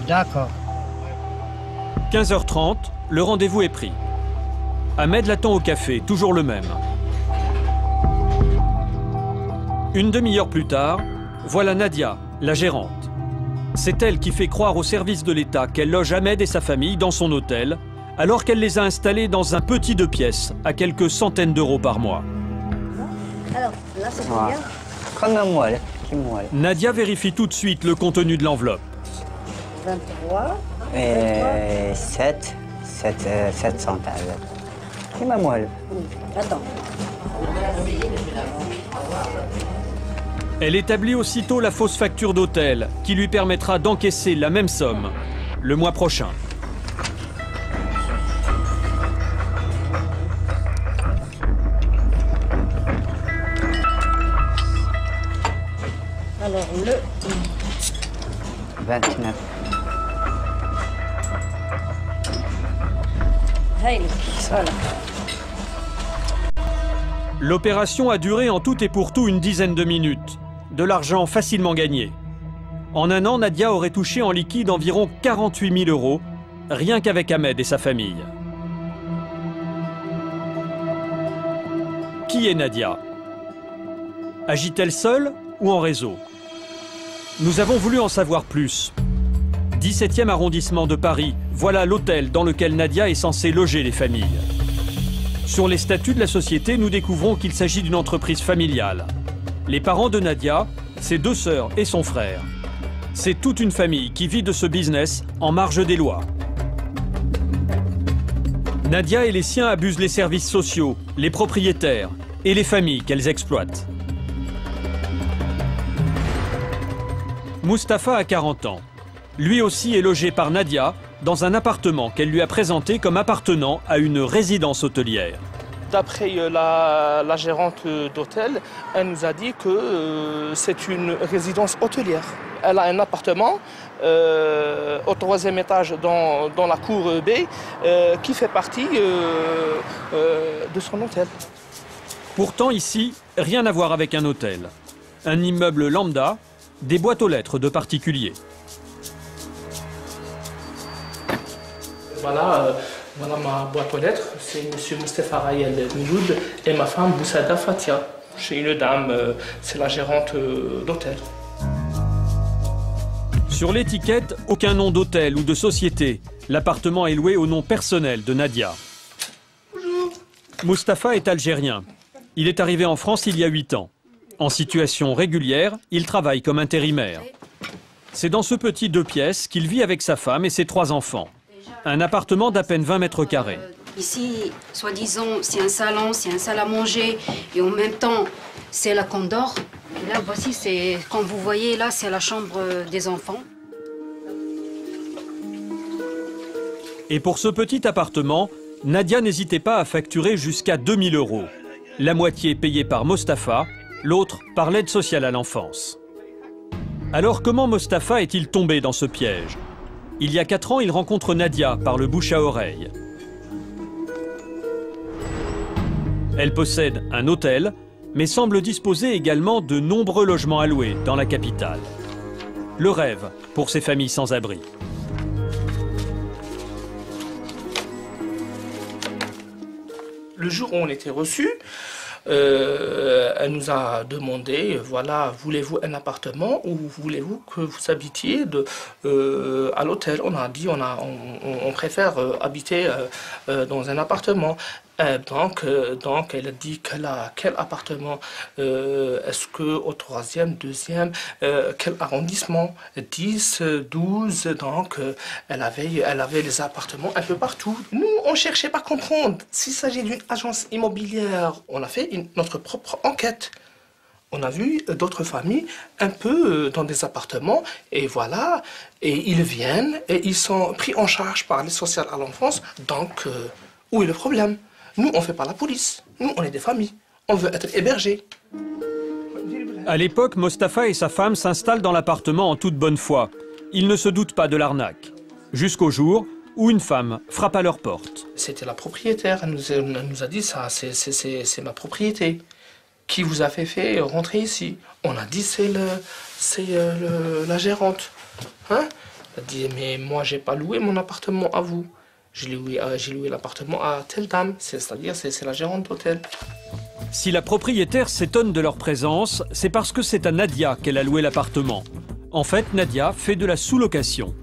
Speaker 18: D'accord.
Speaker 1: 15h30, le rendez-vous est pris. Ahmed l'attend au café, toujours le même. Une demi-heure plus tard, voilà Nadia, la gérante. C'est elle qui fait croire au service de l'État qu'elle loge Ahmed et sa famille dans son hôtel, alors qu'elle les a installés dans un petit 2 pièces, à quelques centaines d'euros par mois.
Speaker 18: Alors, là, c'est combien? Comme un moelle.
Speaker 1: Nadia vérifie tout de suite le contenu de l'enveloppe.
Speaker 18: 23. Et 700. C'est ma moelle. Attends.
Speaker 1: Elle établit aussitôt la fausse facture d'hôtel, qui lui permettra d'encaisser la même somme le mois prochain.
Speaker 18: Alors, le 29. Hey, voilà.
Speaker 1: L'opération a duré en tout et pour tout une dizaine de minutes. De l'argent facilement gagné. En un an, Nadia aurait touché en liquide environ 48 000 euros, rien qu'avec Ahmed et sa famille. Qui est Nadia? Agit-elle seule ou en réseau? Nous avons voulu en savoir plus. 17e arrondissement de Paris, voilà l'hôtel dans lequel Nadia est censée loger les familles. Sur les statuts de la société, nous découvrons qu'il s'agit d'une entreprise familiale. Les parents de Nadia, ses 2 sœurs et son frère. C'est toute une famille qui vit de ce business en marge des lois. Nadia et les siens abusent les services sociaux, les propriétaires et les familles qu'elles exploitent. Mustapha a 40 ans. Lui aussi est logé par Nadia dans un appartement qu'elle lui a présenté comme appartenant à une résidence hôtelière.
Speaker 21: D'après la gérante d'hôtel, elle nous a dit que c'est une résidence hôtelière. Elle a un appartement au 3e étage dans la cour B qui fait partie de son hôtel.
Speaker 1: Pourtant ici, rien à voir avec un hôtel. Un immeuble lambda, des boîtes aux lettres de particuliers.
Speaker 21: Voilà ma boîte aux lettres, c'est M. Mustapha Rayel Miloud et ma femme Boussada Fatia. Chez une dame, c'est la gérante d'hôtel.
Speaker 1: Sur l'étiquette, aucun nom d'hôtel ou de société. L'appartement est loué au nom personnel de Nadia.
Speaker 21: Bonjour.
Speaker 1: Mustapha est algérien. Il est arrivé en France il y a 8 ans. En situation régulière, il travaille comme intérimaire. C'est dans ce petit 2 pièces qu'il vit avec sa femme et ses 3 enfants. Un appartement d'à peine 20 mètres carrés.
Speaker 22: Ici, soi-disant, c'est un salon, c'est un salle à manger, et en même temps, c'est la condor. Et là, voici, c'est, comme vous voyez, là, c'est la chambre des enfants.
Speaker 1: Et pour ce petit appartement, Nadia n'hésitait pas à facturer jusqu'à 2 000 euros. La moitié payée par Mustapha, l'autre par l'aide sociale à l'enfance. Alors comment Mustapha est-il tombé dans ce piège? Il y a 4 ans, il rencontre Nadia par le bouche à oreille. Elle possède un hôtel, mais semble disposer également de nombreux logements à louer dans la capitale. Le rêve pour ces familles sans abri.
Speaker 21: Le jour où on était reçus, elle nous a demandé, voilà, voulez-vous un appartement ou voulez-vous que vous habitiez à l'hôtel? On a dit, on préfère habiter dans un appartement. Donc, elle a dit quel appartement, est-ce qu'au 3e, 2e, quel arrondissement, 10, 12, donc elle avait les appartements un peu partout. Nous, on ne cherchait pas à comprendre s'il s'agit d'une agence immobilière. On a fait notre propre enquête. On a vu d'autres familles un peu dans des appartements et voilà, et ils viennent et ils sont pris en charge par l'aide sociale à l'enfance. Donc, où est le problème? Nous, on ne fait pas la police. Nous, on est des familles. On veut être hébergés.
Speaker 1: À l'époque, Mostafa et sa femme s'installent dans l'appartement en toute bonne foi. Ils ne se doutent pas de l'arnaque. Jusqu'au jour où une femme frappe à leur porte.
Speaker 21: C'était la propriétaire. Elle nous a dit ça, c'est ma propriété. Qui vous a fait rentrer ici? On a dit c'est la gérante. Hein? Elle a dit mais moi j'ai pas loué mon appartement à vous. J'ai loué l'appartement à telle dame, c'est-à-dire c'est la gérante d'hôtel.
Speaker 1: Si la propriétaire s'étonne de leur présence, c'est parce que c'est à Nadia qu'elle a loué l'appartement. En fait, Nadia fait de la sous-location.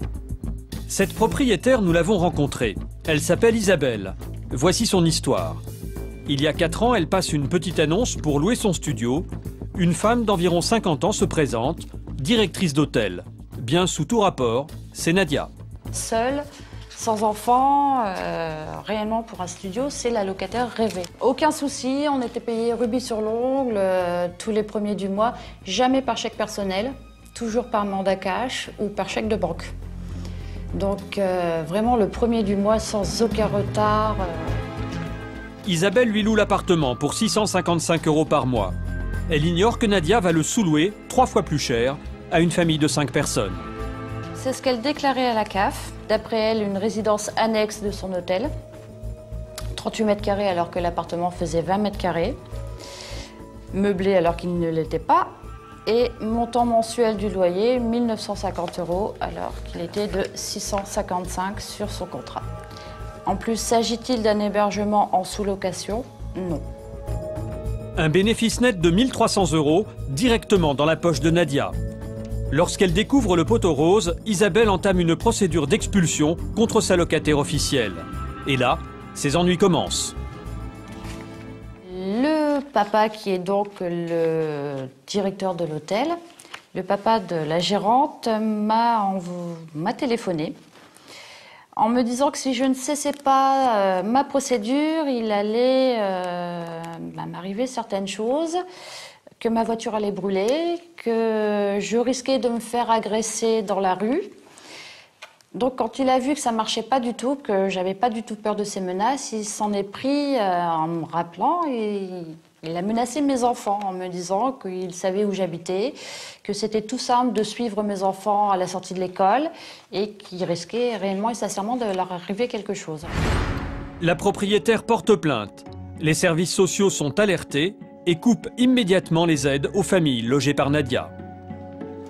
Speaker 1: Cette propriétaire, nous l'avons rencontrée. Elle s'appelle Isabelle. Voici son histoire. Il y a 4 ans, elle passe une petite annonce pour louer son studio. Une femme d'environ 50 ans se présente, directrice d'hôtel. Bien sous tout rapport, c'est Nadia.
Speaker 5: Seule, sans enfant, réellement pour un studio, c'est la locataire rêvée. Aucun souci, on était payé rubis sur l'ongle tous les premiers du mois, jamais par chèque personnel, toujours par mandat cash ou par chèque de banque. Donc vraiment le premier du mois sans aucun retard.
Speaker 1: Isabelle lui loue l'appartement pour 655 € par mois. Elle ignore que Nadia va le sous-louer 3 fois plus cher à une famille de 5 personnes.
Speaker 5: C'est ce qu'elle déclarait à la CAF. D'après elle, une résidence annexe de son hôtel. 38 mètres carrés alors que l'appartement faisait 20 mètres carrés. Meublé alors qu'il ne l'était pas. Et montant mensuel du loyer, 1 950 € alors qu'il était de 655 sur son contrat. En plus, s'agit-il d'un hébergement en sous-location? Non.
Speaker 1: Un bénéfice net de 1 300 € directement dans la poche de Nadia. Lorsqu'elle découvre le poteau rose, Isabelle entame une procédure d'expulsion contre sa locataire officielle. Et là, ses ennuis commencent.
Speaker 5: Le papa, qui est donc le directeur de l'hôtel, le papa de la gérante, m'a téléphoné en me disant que si je ne cessais pas ma procédure, il allait m'arriver certaines choses, que ma voiture allait brûler, que je risquais de me faire agresser dans la rue. Donc quand il a vu que ça ne marchait pas du tout, que j'avais pas du tout peur de ces menaces, il s'en est pris en me rappelant et il a menacé mes enfants en me disant qu'il savait où j'habitais, que c'était tout simple de suivre mes enfants à la sortie de l'école et qu'il risquait réellement et sincèrement de leur arriver quelque chose.
Speaker 1: La propriétaire porte plainte. Les services sociaux sont alertés et coupent immédiatement les aides aux familles logées par Nadia.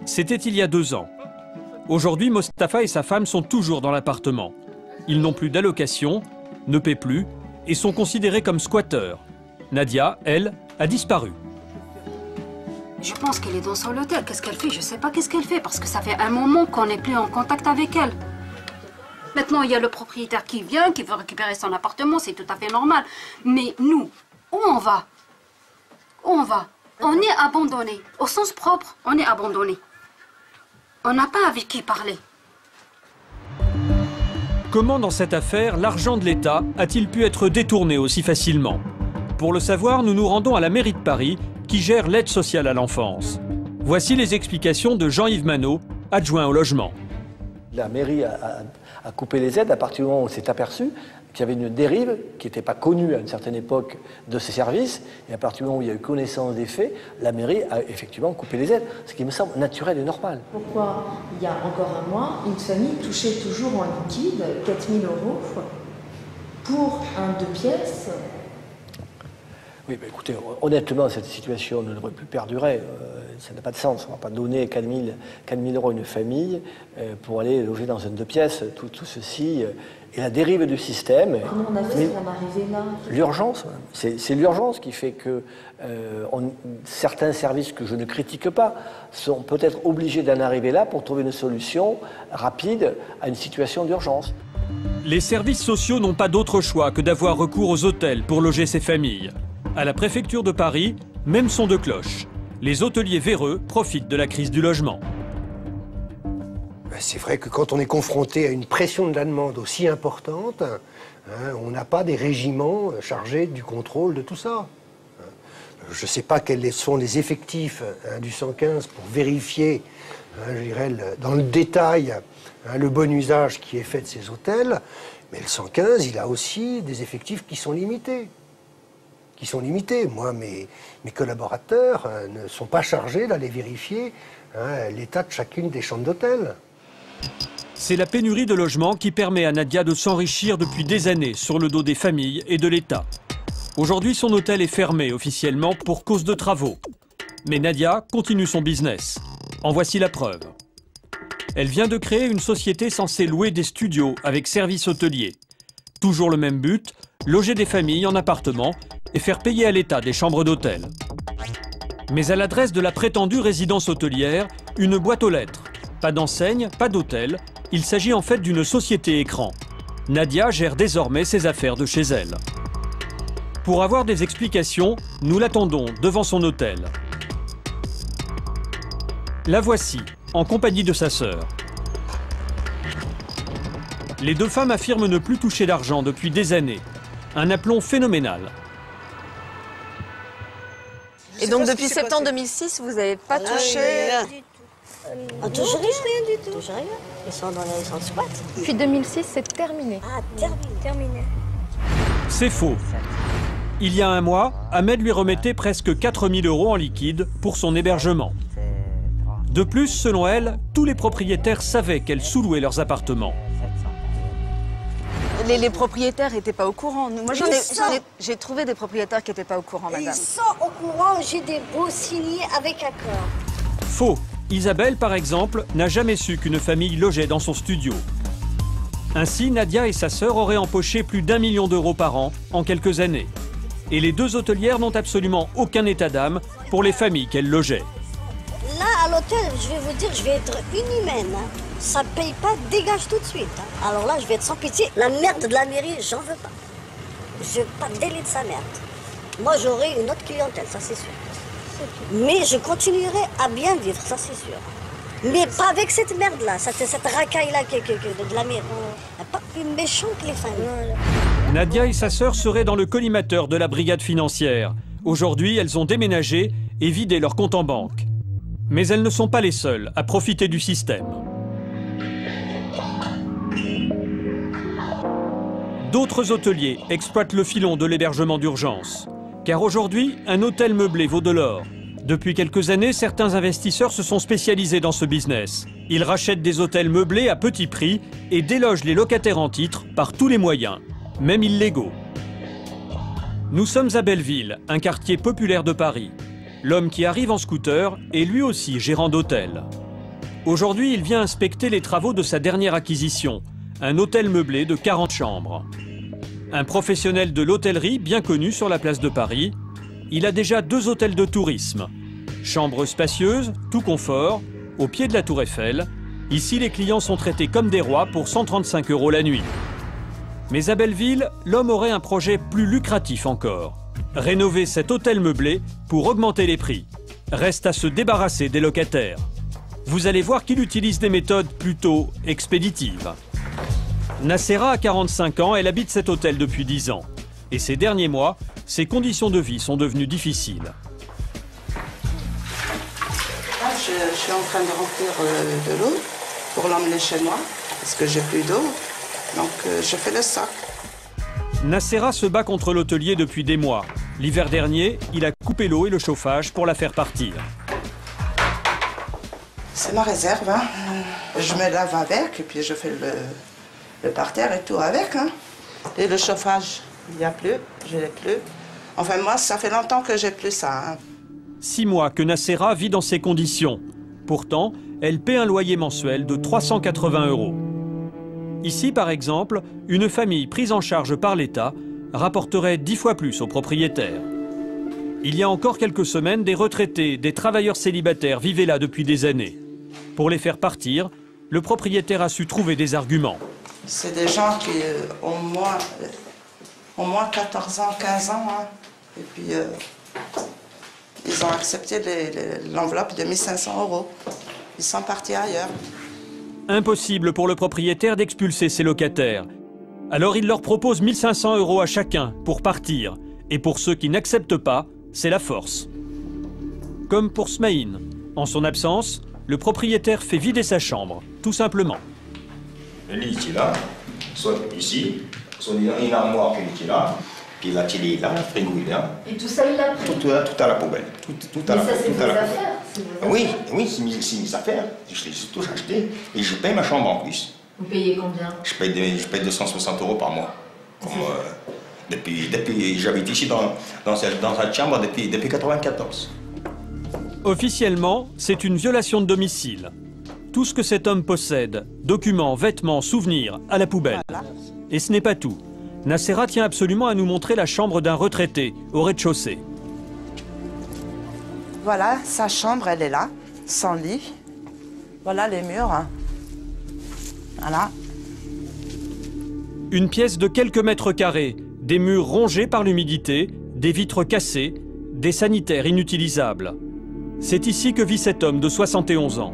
Speaker 1: C'était il y a 2 ans. Aujourd'hui, Mostafa et sa femme sont toujours dans l'appartement. Ils n'ont plus d'allocation, ne paient plus et sont considérés comme squatteurs. Nadia, elle, a disparu.
Speaker 22: Je pense qu'elle est dans son hôtel. Qu'est-ce qu'elle fait? Je ne sais pas qu'est-ce qu'elle fait parce que ça fait un moment qu'on n'est plus en contact avec elle. Maintenant, il y a le propriétaire qui vient, qui veut récupérer son appartement, c'est tout à fait normal. Mais nous, où on va? Où on va? On est abandonné. Au sens propre, on est abandonné. On n'a pas avec qui parler.
Speaker 1: Comment dans cette affaire, l'argent de l'État a-t-il pu être détourné aussi facilement? Pour le savoir, nous nous rendons à la mairie de Paris, qui gère l'aide sociale à l'enfance. Voici les explications de Jean-Yves Manot, adjoint au logement.
Speaker 7: La mairie a coupé les aides à partir du moment où on s'est aperçu qu'il y avait une dérive qui n'était pas connue à une certaine époque de ces services. Et à partir du moment où il y a eu connaissance des faits, la mairie a effectivement coupé les aides, ce qui me semble naturel et normal.
Speaker 8: Pourquoi, il y a encore un mois, une famille touchait toujours en liquide 4 000 € pour un 2 pièces?
Speaker 7: Oui, mais écoutez, honnêtement, cette situation ne devrait plus perdurer. Ça n'a pas de sens. On ne va pas donner 4 000 € à une famille pour aller loger dans un 2 pièces. Tout ceci est la dérive du système.
Speaker 8: Comment on a fait pour en arriver là?
Speaker 7: L'urgence. C'est l'urgence qui fait que certains services que je ne critique pas sont peut-être obligés d'en arriver là pour trouver une solution rapide à une situation d'urgence.
Speaker 1: Les services sociaux n'ont pas d'autre choix que d'avoir recours aux hôtels pour loger ces familles. À la préfecture de Paris, même son de cloche. Les hôteliers véreux profitent de la crise du logement.
Speaker 23: C'est vrai que quand on est confronté à une pression de la demande aussi importante, on n'a pas des régiments chargés du contrôle de tout ça. je ne sais pas quels sont les effectifs du 115 pour vérifier, je dirais, dans le détail, le bon usage qui est fait de ces hôtels, mais le 115, il a aussi des effectifs qui sont limités. Moi, mes collaborateurs ne sont pas chargés d'aller vérifier l'état de chacune des chambres d'hôtel.
Speaker 1: C'est la pénurie de logements qui permet à Nadia de s'enrichir depuis des années sur le dos des familles et de l'État. Aujourd'hui, son hôtel est fermé officiellement pour cause de travaux. Mais Nadia continue son business. En voici la preuve. Elle vient de créer une société censée louer des studios avec service hôtelier. Toujours le même but, loger des familles en appartement et faire payer à l'État des chambres d'hôtel. Mais à l'adresse de la prétendue résidence hôtelière, une boîte aux lettres. Pas d'enseigne, pas d'hôtel, il s'agit en fait d'une société écran. Nadia gère désormais ses affaires de chez elle. Pour avoir des explications, nous l'attendons devant son hôtel. La voici, en compagnie de sa sœur. Les deux femmes affirment ne plus toucher d'argent depuis des années. Un aplomb phénoménal.
Speaker 2: Et donc depuis septembre 2006, vous n'avez pas touché...
Speaker 15: Toujours rien du tout. Toujours rien. Ils sont dans squat.
Speaker 2: Depuis 2006, c'est terminé.
Speaker 15: Ah, terminé.
Speaker 1: C'est faux. Il y a un mois, Ahmed lui remettait presque 4 000 € en liquide pour son hébergement. De plus, selon elle, tous les propriétaires savaient qu'elle sous-louait leurs appartements.
Speaker 2: Les propriétaires n'étaient pas au courant. Moi, j'ai trouvé des propriétaires qui n'étaient pas au courant, madame.
Speaker 15: Ils sont au courant, j'ai des baux signés avec accord.
Speaker 1: Faux. Isabelle, par exemple, n'a jamais su qu'une famille logeait dans son studio. Ainsi, Nadia et sa sœur auraient empoché plus d'1 million d'euros par an en quelques années. Et les deux hôtelières n'ont absolument aucun état d'âme pour les familles qu'elles logeaient.
Speaker 15: Là, à l'hôtel, je vais vous dire, je vais être inhumaine. Ça paye pas, dégage tout de suite. Alors là, je vais être sans pitié. La merde de la mairie, j'en veux pas. Je veux pas délai de sa merde. Moi, j'aurai une autre clientèle, ça c'est sûr. Mais je continuerai à bien vivre, ça c'est sûr. Mais pas avec cette merde-là, cette racaille-là de la mairie. Pas plus méchant que les familles.
Speaker 1: Nadia et sa sœur seraient dans le collimateur de la brigade financière. Aujourd'hui, elles ont déménagé et vidé leur compte en banque. Mais elles ne sont pas les seules à profiter du système. D'autres hôteliers exploitent le filon de l'hébergement d'urgence. Car aujourd'hui, un hôtel meublé vaut de l'or. Depuis quelques années, certains investisseurs se sont spécialisés dans ce business. Ils rachètent des hôtels meublés à petit prix et délogent les locataires en titre par tous les moyens, même illégaux. Nous sommes à Belleville, un quartier populaire de Paris. L'homme qui arrive en scooter est lui aussi gérant d'hôtel. Aujourd'hui, il vient inspecter les travaux de sa dernière acquisition, un hôtel meublé de 40 chambres. Un professionnel de l'hôtellerie bien connu sur la place de Paris, il a déjà 2 hôtels de tourisme. Chambres spacieuses, tout confort, au pied de la Tour Eiffel. Ici, les clients sont traités comme des rois pour 135 € la nuit. Mais à Belleville, l'homme aurait un projet plus lucratif encore. Rénover cet hôtel meublé pour augmenter les prix. Reste à se débarrasser des locataires. Vous allez voir qu'il utilise des méthodes plutôt expéditives. Nassera a 45 ans, elle habite cet hôtel depuis 10 ans. Et ces derniers mois, ses conditions de vie sont devenues difficiles.
Speaker 9: Là, je suis en train de remplir de l'eau pour l'emmener chez moi, parce que j'ai plus d'eau. Donc je fais le sac.
Speaker 1: Nassera se bat contre l'hôtelier depuis des mois. L'hiver dernier, il a coupé l'eau et le chauffage pour la faire partir.
Speaker 9: C'est ma réserve. Hein. Je me lave avec et puis je fais le parterre et tout avec. Hein. Et le chauffage, il n'y a plus, je l'ai plus. Enfin moi, ça fait longtemps que j'ai plus ça. Hein.
Speaker 1: 6 mois que Nassera vit dans ces conditions. Pourtant, elle paie un loyer mensuel de 380 €. Ici, par exemple, une famille prise en charge par l'État rapporterait 10 fois plus aux propriétaires. Il y a encore quelques semaines, des retraités, des travailleurs célibataires vivaient là depuis des années. Pour les faire partir, le propriétaire a su trouver des arguments.
Speaker 9: C'est des gens qui ont moins 14 ans, 15 ans. Hein. Et puis, ils ont accepté l'enveloppe de 1 500 €. Ils sont partis ailleurs.
Speaker 1: Impossible pour le propriétaire d'expulser ses locataires. Alors il leur propose 1 500 € à chacun pour partir. Et pour ceux qui n'acceptent pas, c'est la force. Comme pour Smaïn. En son absence, le propriétaire fait vider sa chambre, tout simplement.
Speaker 10: Le lit est là, soit ici, soit une armoire qui est là, puis la télé est là, le frigo est là.
Speaker 22: Et tout ça, il l'a pris.
Speaker 10: Tout à la poubelle. Tout à
Speaker 22: Mais
Speaker 10: la
Speaker 22: ça, c'est
Speaker 10: tout
Speaker 22: vos
Speaker 10: à la
Speaker 22: affaires.
Speaker 10: poubelle.
Speaker 22: c'est vos
Speaker 10: Oui,
Speaker 22: affaires.
Speaker 10: oui, c'est mes affaires. Je les ai tous achetés et je paye ma chambre en plus.
Speaker 22: Vous payez combien?
Speaker 10: Je paye 260 € par mois. Comme, depuis j'habite ici dans cette chambre depuis 1994.
Speaker 1: Officiellement, c'est une violation de domicile. Tout ce que cet homme possède, documents, vêtements, souvenirs, à la poubelle. Et ce n'est pas tout. Nacera tient absolument à nous montrer la chambre d'un retraité, au rez-de-chaussée.
Speaker 9: Voilà, sa chambre, elle est là, sans lit. Voilà les murs. Hein. Voilà.
Speaker 1: Une pièce de quelques mètres carrés, des murs rongés par l'humidité, des vitres cassées, des sanitaires inutilisables. C'est ici que vit cet homme de 71 ans.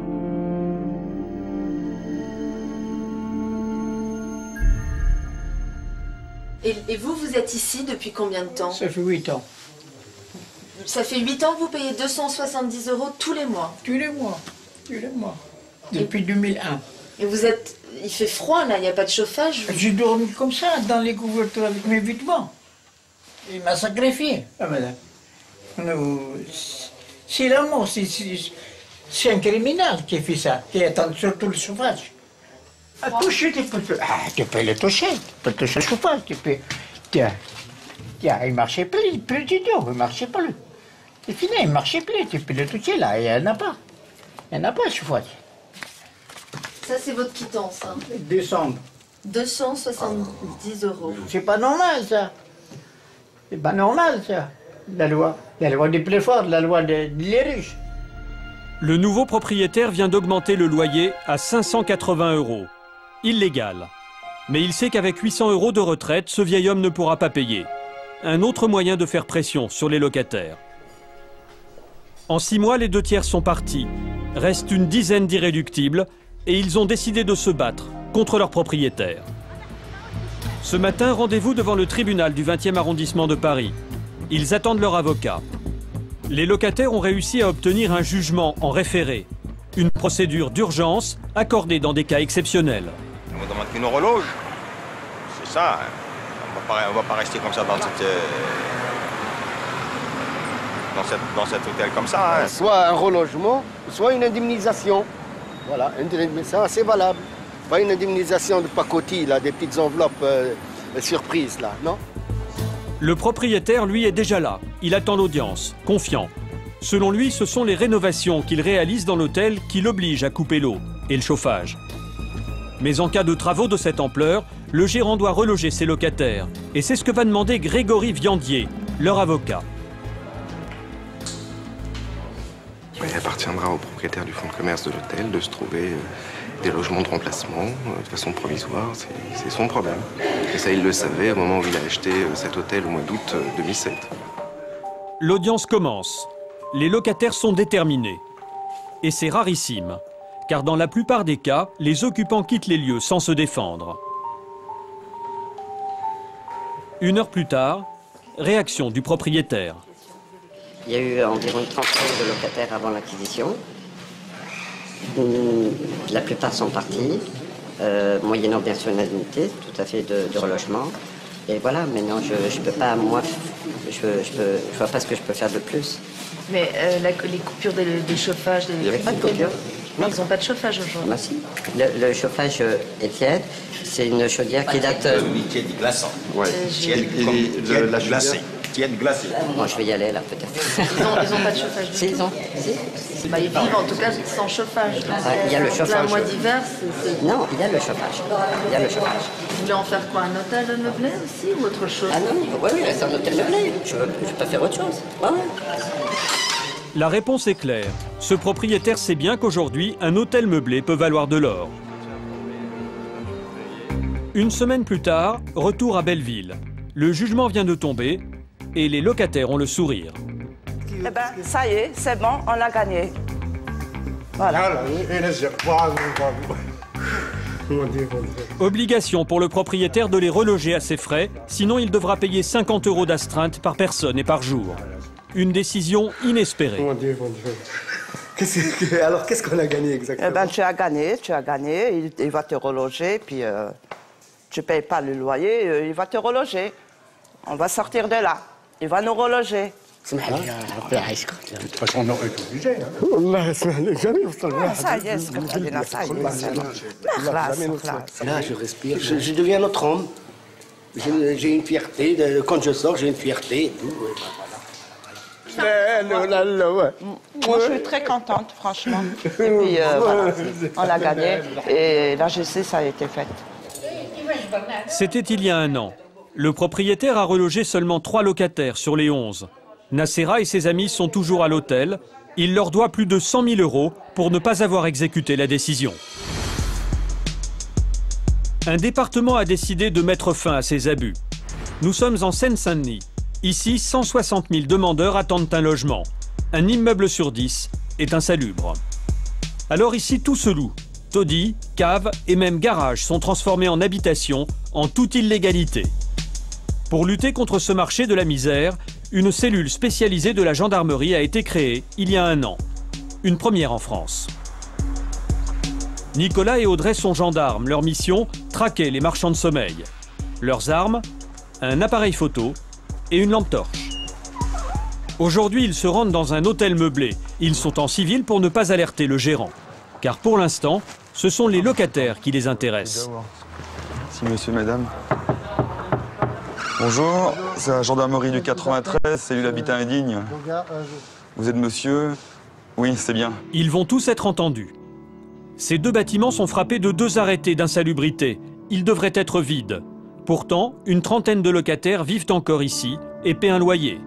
Speaker 6: Et vous, vous êtes ici depuis combien de temps?
Speaker 11: Ça fait 8 ans.
Speaker 6: Ça fait 8 ans que vous payez 270 € tous les mois?
Speaker 11: Tous les mois. Tous les mois. Depuis 2001.
Speaker 6: Et vous êtes... Il fait froid là, il n'y a pas de chauffage?
Speaker 11: J'ai dormi comme ça, dans les couvertures avec mes vêtements. Il m'a sacrifié, ah, madame. C'est la mort, c'est un criminel qui fait ça, qui attend surtout le chauffage. À toucher, tu peux le toucher, tu peux toucher le chauffage, tu peux... Tiens, il ne marchait plus du tout, il ne marchait plus. C'est fini, il ne marchait plus, tu peux le toucher là, il n'y en a pas. Il n'y en a pas le chauffage.
Speaker 6: Ça, c'est votre quittance. Hein.
Speaker 11: Décembre.
Speaker 6: 270 €.
Speaker 11: C'est pas normal, ça. C'est pas normal, ça. La loi des plus forts, la loi des riches.
Speaker 1: Le nouveau propriétaire vient d'augmenter le loyer à 580 €. Illégal. Mais il sait qu'avec 800 € de retraite, ce vieil homme ne pourra pas payer. Un autre moyen de faire pression sur les locataires. En 6 mois, les 2 tiers sont partis. Reste une dizaine d'irréductibles et ils ont décidé de se battre contre leur propriétaire. Ce matin, rendez-vous devant le tribunal du 20e arrondissement de Paris. Ils attendent leur avocat. Les locataires ont réussi à obtenir un jugement en référé. Une procédure d'urgence accordée dans des cas exceptionnels.
Speaker 10: On ne demande qu'une horloge. C'est ça. On ne va pas rester comme ça dans cet hôtel comme ça. Hein.
Speaker 14: Soit un relogement, soit une indemnisation. Voilà, ça c'est valable. Pas une indemnisation de pacotille, là, des petites enveloppes surprises, là, non?
Speaker 1: Le propriétaire, lui, est déjà là. Il attend l'audience, confiant. Selon lui, ce sont les rénovations qu'il réalise dans l'hôtel qui l'obligent à couper l'eau et le chauffage. Mais en cas de travaux de cette ampleur, le gérant doit reloger ses locataires. Et c'est ce que va demander Grégory Viandier, leur avocat.
Speaker 24: Il appartiendra au propriétaire du fonds de commerce de l'hôtel de se trouver des logements de remplacement de façon provisoire. C'est son problème. Et ça, il le savait au moment où il a acheté cet hôtel au mois d'août 2007.
Speaker 1: L'audience commence. Les locataires sont déterminés. Et c'est rarissime, car dans la plupart des cas, les occupants quittent les lieux sans se défendre. 1 heure plus tard, réaction du propriétaire.
Speaker 17: Il y a eu environ une trentaine de locataires avant l'acquisition. La plupart sont partis, moyennant bien sûr une indemnité, tout à fait de relogement. Et voilà, maintenant je peux pas, moi, je vois pas ce que je peux faire de plus.
Speaker 6: Mais les coupures de chauffage...
Speaker 17: Il n'y avait pas de coupure.
Speaker 6: Non, ils n'ont pas de chauffage aujourd'hui.
Speaker 17: Ah, si. Le chauffage est tiède, c'est une chaudière qui date...
Speaker 10: Tiède glaçant.
Speaker 17: Ouais.
Speaker 10: Tiède glacé. Tiède glacé.
Speaker 17: Bon, je vais y aller là peut-être.
Speaker 6: Ils n'ont pas de chauffage du tout.
Speaker 17: Ils ont.
Speaker 6: Bah, ils vivent en tout cas sans chauffage.
Speaker 17: Il y a le chauffage.
Speaker 6: Un mois d'hiver,
Speaker 17: Non, il y a le chauffage. Il y a le chauffage.
Speaker 6: Vous voulez en faire quoi? Un hôtel meublé aussi ou autre chose?
Speaker 17: Ah non, oui, c'est un hôtel meublé. Je peux faire autre chose. Ouais.
Speaker 1: La réponse est claire. Ce propriétaire sait bien qu'aujourd'hui, un hôtel meublé peut valoir de l'or. Une semaine plus tard, retour à Belleville. Le jugement vient de tomber et les locataires ont le sourire.
Speaker 9: Eh ben, ça y est, c'est bon, on a gagné. Voilà.
Speaker 1: Obligation pour le propriétaire de les reloger à ses frais, sinon il devra payer 50 € d'astreinte par personne et par jour. Une décision inespérée.
Speaker 14: Mon Dieu, mon Dieu. Alors, qu'est-ce qu'on a gagné exactement?
Speaker 9: Eh ben, tu as gagné. Il va te reloger, puis tu ne payes pas le loyer, il va te reloger. On va sortir de là. Il va nous reloger.
Speaker 14: De toute façon, on aurait été obligé.
Speaker 9: Ça y est, ce que tu as dit là, ça y est.
Speaker 14: Là, je respire, je deviens notre homme. J'ai une fierté, quand je sors, j'ai une fierté et tout.
Speaker 9: Moi, je suis très contente, franchement. Et puis, voilà, on a gagné. Et la justice a été faite.
Speaker 1: C'était il y a un an. Le propriétaire a relogé seulement 3 locataires sur les 11. Nacera et ses amis sont toujours à l'hôtel. Il leur doit plus de 100 000 € pour ne pas avoir exécuté la décision. Un département a décidé de mettre fin à ces abus. Nous sommes en Seine-Saint-Denis. Ici, 160 000 demandeurs attendent un logement. Un immeuble sur 10 est insalubre. Alors ici, tout se loue. Taudis, caves et même garages sont transformés en habitations en toute illégalité. Pour lutter contre ce marché de la misère, une cellule spécialisée de la gendarmerie a été créée il y a un an. Une première en France. Nicolas et Audrey sont gendarmes. Leur mission, traquer les marchands de sommeil. Leurs armes, un appareil photo et une lampe torche. Aujourd'hui, ils se rendent dans un hôtel meublé. Ils sont en civil pour ne pas alerter le gérant. Car pour l'instant, ce sont les locataires qui les intéressent.
Speaker 12: Si monsieur, madame. Bonjour, c'est la gendarmerie du 93, cellule habitat indigne. Vous êtes monsieur? Oui, c'est bien.
Speaker 1: Ils vont tous être entendus. Ces 2 bâtiments sont frappés de 2 arrêtés d'insalubrité. Ils devraient être vides. Pourtant, une trentaine de locataires vivent encore ici et paient un loyer.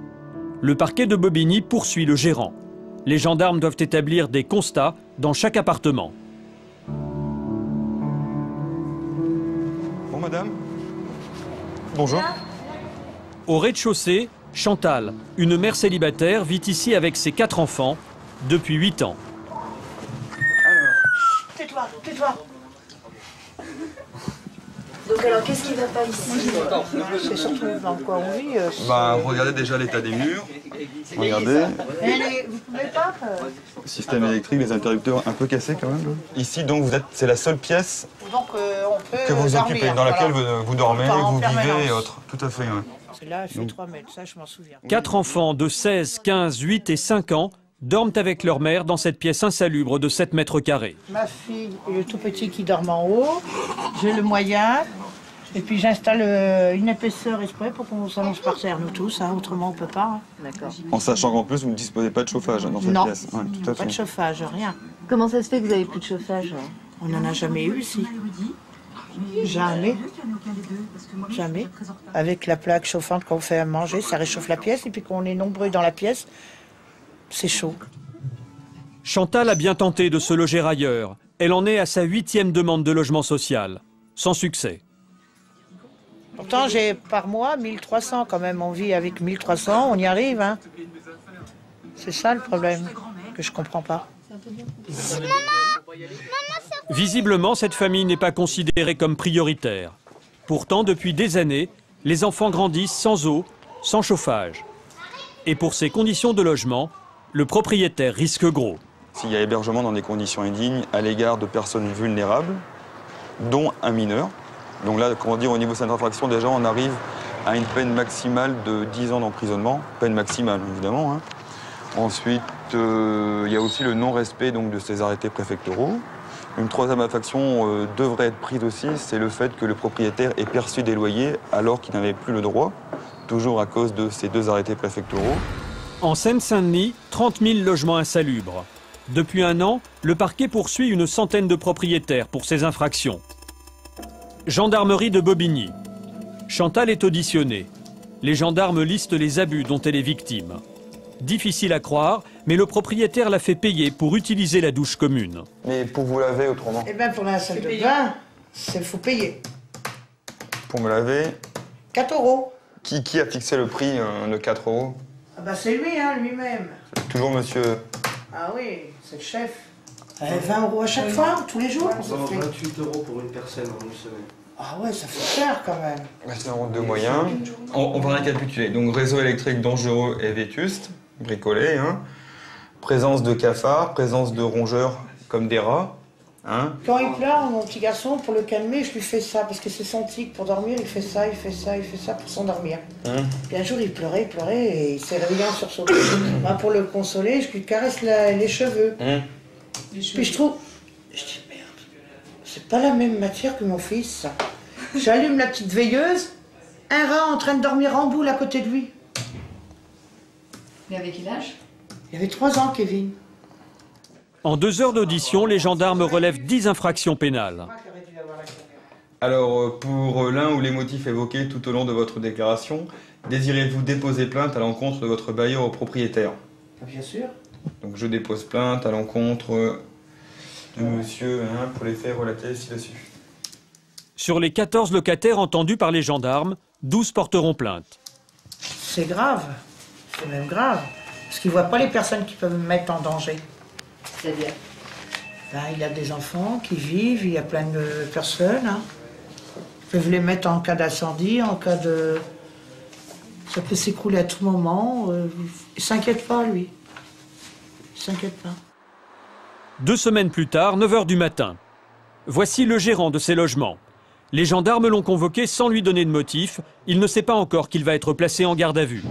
Speaker 1: Le parquet de Bobigny poursuit le gérant. Les gendarmes doivent établir des constats dans chaque appartement.
Speaker 12: Bon, madame. Bonjour.
Speaker 1: Au rez-de-chaussée, Chantal, une mère célibataire, vit ici avec ses 4 enfants depuis 8 ans.
Speaker 22: Tais-toi, tais-toi. Donc alors, qu'est-ce qui ne va pas ici?
Speaker 11: C'est surtout dans quoi on vit.
Speaker 12: Bah, regardez déjà l'état des murs. Regardez.
Speaker 11: Vous pouvez pas
Speaker 12: Système électrique, les interrupteurs un peu cassés quand même. Ici, donc, c'est la seule pièce
Speaker 11: donc, on peut
Speaker 12: que vous
Speaker 11: dormir,
Speaker 12: occupez, dans laquelle vous dormez, vous vivez
Speaker 11: permanence.
Speaker 12: et autres. Tout à fait, ouais.
Speaker 11: Là, elle fait 3 mètres, ça je m'en souviens.
Speaker 1: 4 enfants de 16, 15, 8 et 5 ans dorment avec leur mère dans cette pièce insalubre de 7 mètres carrés.
Speaker 11: Ma fille et le tout petit qui dorment en haut, j'ai le moyen, et puis j'installe une épaisseur exprès pour qu'on s'allonge par terre, nous tous, hein, autrement on peut pas. Hein.
Speaker 22: D'accord.
Speaker 12: En sachant qu'en plus, vous ne disposez pas de chauffage dans cette pièce. Ouais, tout à fait.
Speaker 11: Pas de chauffage, rien.
Speaker 22: Comment ça se fait que vous n'avez plus de chauffage?
Speaker 11: On n'en a jamais eu ici. Jamais. Jamais. Avec la plaque chauffante qu'on fait à manger, ça réchauffe la pièce, et puis qu'on est nombreux dans la pièce, c'est chaud.
Speaker 1: Chantal a bien tenté de se loger ailleurs. Elle en est à sa 8e demande de logement social. Sans succès.
Speaker 11: Pourtant, j'ai par mois 1300 quand même. On vit avec 1300, on y arrive. Hein. C'est ça le problème que je comprends pas.
Speaker 1: Visiblement, cette famille n'est pas considérée comme prioritaire. Pourtant, depuis des années, les enfants grandissent sans eau, sans chauffage. Et pour ces conditions de logement, le propriétaire risque gros.
Speaker 12: S'il y a hébergement dans des conditions indignes à l'égard de personnes vulnérables, dont un mineur, donc là, comment dire, au niveau de cette infraction, déjà, on arrive à une peine maximale de 10 ans d'emprisonnement, peine maximale, évidemment. Hein. Ensuite, il y a aussi le non-respect donc, de ces arrêtés préfectoraux. Une 3e infraction devrait être prise aussi, c'est le fait que le propriétaire ait perçu des loyers alors qu'il n'avait plus le droit, toujours à cause de ces 2 arrêtés préfectoraux.
Speaker 1: En Seine-Saint-Denis, 30 000 logements insalubres. Depuis un an, le parquet poursuit une centaine de propriétaires pour ces infractions. Gendarmerie de Bobigny. Chantal est auditionnée. Les gendarmes listent les abus dont elle est victime. Difficile à croire, mais le propriétaire l'a fait payer pour utiliser la douche commune.
Speaker 12: Mais pour vous laver autrement?
Speaker 11: Eh bien, pour la salle de bain, il faut payer.
Speaker 12: Pour me laver?
Speaker 11: 4 €.
Speaker 12: Qui a fixé le prix de 4 €?
Speaker 11: Ah bah c'est lui, hein, lui-même.
Speaker 12: Toujours monsieur...
Speaker 11: Ah oui, c'est le chef. 20 € à chaque fois, tous les jours.
Speaker 14: Ça fait 28 € pour une personne en une semaine.
Speaker 11: Ah ouais, ça fait cher quand même.
Speaker 12: C'est un de moyens. On va récapituler. Donc réseau électrique dangereux et vétuste. bricolé. Hein. Présence de cafards, présence de rongeurs comme des rats. Hein.
Speaker 11: Quand il pleure, mon petit garçon, pour le calmer, je lui fais ça, parce que c'est son tic. Pour dormir, il fait ça, il fait ça, il fait ça pour s'endormir. Puis un jour, il pleurait, et il s'est réveillé en sursaut. Moi, pour le consoler, je lui caresse les cheveux. Puis je trouve... Je dis, merde, c'est pas la même matière que mon fils. J'allume la petite veilleuse, un rat en train de dormir en boule à côté de lui.
Speaker 4: Il avait quel âge?
Speaker 11: Il avait 3 ans, Kevin.
Speaker 1: En 2 heures d'audition, les gendarmes relèvent 10 infractions pénales.
Speaker 12: Alors, pour l'un ou les motifs évoqués tout au long de votre déclaration, désirez-vous déposer plainte à l'encontre de votre bailleur ou propriétaire?
Speaker 11: Bien sûr.
Speaker 12: Donc je dépose plainte à l'encontre de monsieur pour les faits relatés ci-dessus.
Speaker 1: Sur les 14 locataires entendus par les gendarmes, 12 porteront plainte.
Speaker 11: C'est grave. C'est même grave. Parce qu'ils ne voient pas les personnes qui peuvent me mettre en danger.
Speaker 4: C'est-à-dire?
Speaker 11: Ben, il a des enfants qui vivent, il y a plein de personnes. Hein. Ils peuvent les mettre en cas d'incendie, en cas de... Ça peut s'écrouler à tout moment. Il ne s'inquiète pas, lui. Il ne s'inquiète pas.
Speaker 1: 2 semaines plus tard, 9 h du matin. Voici le gérant de ces logements. Les gendarmes l'ont convoqué sans lui donner de motif. Il ne sait pas encore qu'il va être placé en garde à vue.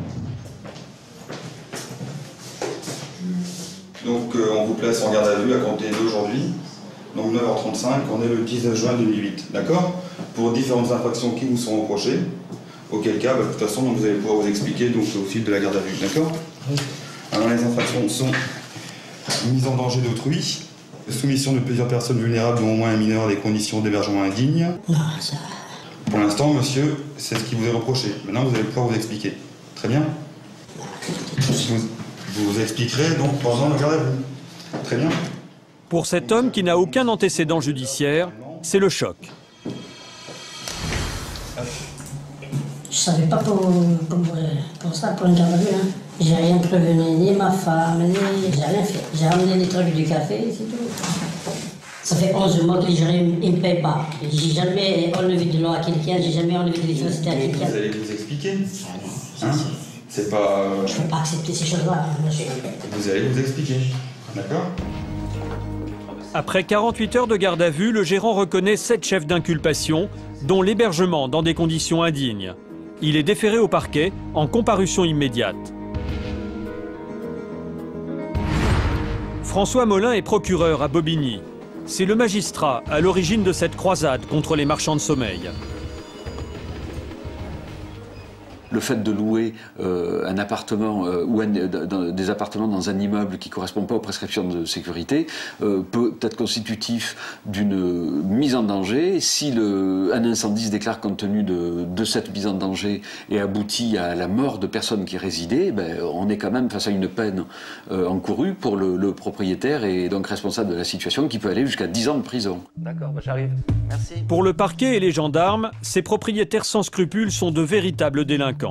Speaker 12: Donc on vous place en garde à vue à compter d'aujourd'hui, donc 9h35, on est le 19 juin 2008, d'accord? Pour différentes infractions qui vous sont reprochées, auquel cas, de toute façon, vous allez pouvoir vous expliquer donc, au fil de la garde à vue, d'accord? Alors les infractions sont mise en danger d'autrui, soumission de plusieurs personnes vulnérables, dont au moins un mineur, à des conditions d'hébergement indignes.
Speaker 17: Non, ça...
Speaker 12: Pour l'instant, monsieur, c'est ce qui vous est reproché. Maintenant, vous allez pouvoir vous expliquer. Très bien? Vous expliquerez donc pendant la garde à vue. Très bien.
Speaker 1: Pour cet homme qui n'a aucun antécédent judiciaire, c'est le choc.
Speaker 17: Je savais pas pour ça, pour une garde à vue. Hein. J'ai rien prévenu, ni ma femme, ni... J'ai rien fait. J'ai ramené des trucs du café, c'est tout. Ça fait 11 mois que les gens ne me payent pas. J'ai jamais enlevé de l'eau à quelqu'un, j'ai jamais enlevé de l'électricité à quelqu'un.
Speaker 12: Vous allez vous expliquer. Hein? C'est pas...
Speaker 17: Je ne peux pas accepter ces choses-là, monsieur.
Speaker 12: Vous allez vous expliquer, d'accord?
Speaker 1: Après 48 heures de garde à vue, le gérant reconnaît 7 chefs d'inculpation, dont l'hébergement dans des conditions indignes. Il est déféré au parquet en comparution immédiate. François Molin est procureur à Bobigny. C'est le magistrat à l'origine de cette croisade contre les marchands de sommeil.
Speaker 13: Le fait de louer un appartement ou des appartements dans un immeuble qui ne correspond pas aux prescriptions de sécurité peut être constitutif d'une mise en danger. Si un incendie se déclare compte tenu de cette mise en danger et aboutit à la mort de personnes qui résidaient, ben, on est quand même face à une peine encourue pour le propriétaire et donc responsable de la situation qui peut aller jusqu'à 10 ans de prison.
Speaker 16: D'accord, bah j'arrive. Merci.
Speaker 1: Pour le parquet et les gendarmes, ces propriétaires sans scrupules sont de véritables délinquants.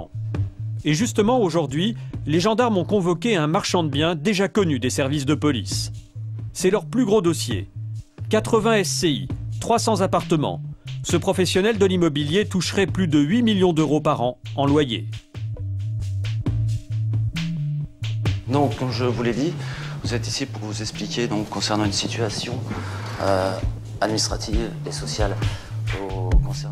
Speaker 1: Et justement, aujourd'hui, les gendarmes ont convoqué un marchand de biens déjà connu des services de police. C'est leur plus gros dossier. 80 SCI, 300 appartements. Ce professionnel de l'immobilier toucherait plus de 8 millions d'euros par an en loyer.
Speaker 16: Donc, comme je vous l'ai dit, vous êtes ici pour vous expliquer donc, concernant une situation administrative et sociale.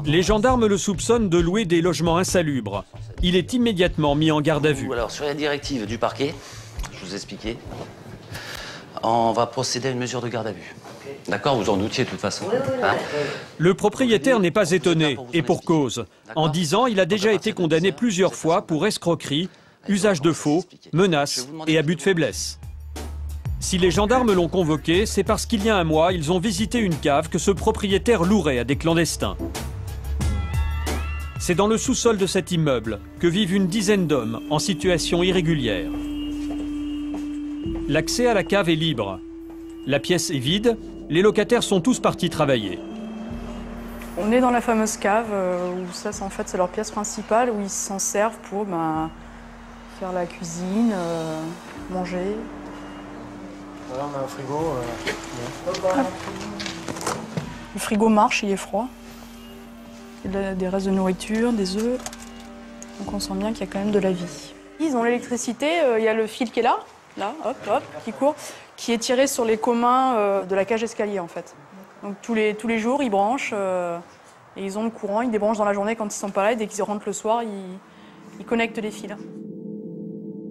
Speaker 1: Les gendarmes le soupçonnent de louer des logements insalubres. Il est immédiatement mis en garde à vue.
Speaker 16: Alors, sur la directive du parquet, je vous ai expliqué, on va procéder à une mesure de garde à vue. D'accord, vous en doutiez de toute façon. Hein?
Speaker 1: Le propriétaire n'est pas étonné, et pour cause. En 10 ans, il a déjà été condamné plusieurs fois pour escroquerie, usage de faux, menaces et abus de faiblesse. Si les gendarmes l'ont convoqué, c'est parce qu'il y a un mois, ils ont visité une cave que ce propriétaire louerait à des clandestins. C'est dans le sous-sol de cet immeuble que vivent une dizaine d'hommes en situation irrégulière. L'accès à la cave est libre. La pièce est vide, les locataires sont tous partis travailler.
Speaker 19: On est dans la fameuse cave où ça, en fait, c'est leur pièce principale où ils s'en servent pour faire la cuisine, manger.
Speaker 7: Voilà, on a un frigo.
Speaker 19: Le frigo marche, il est froid. Il y a des restes de nourriture, des œufs. Donc on sent bien qu'il y a quand même de la vie. Ils ont l'électricité, il y a le fil qui est là, hop, hop, qui court, qui est tiré sur les communs de la cage d'escalier en fait. Donc tous les jours, ils branchent et ils ont le courant, ils débranchent dans la journée quand ils sont pas là et dès qu'ils rentrent le soir, ils connectent les fils.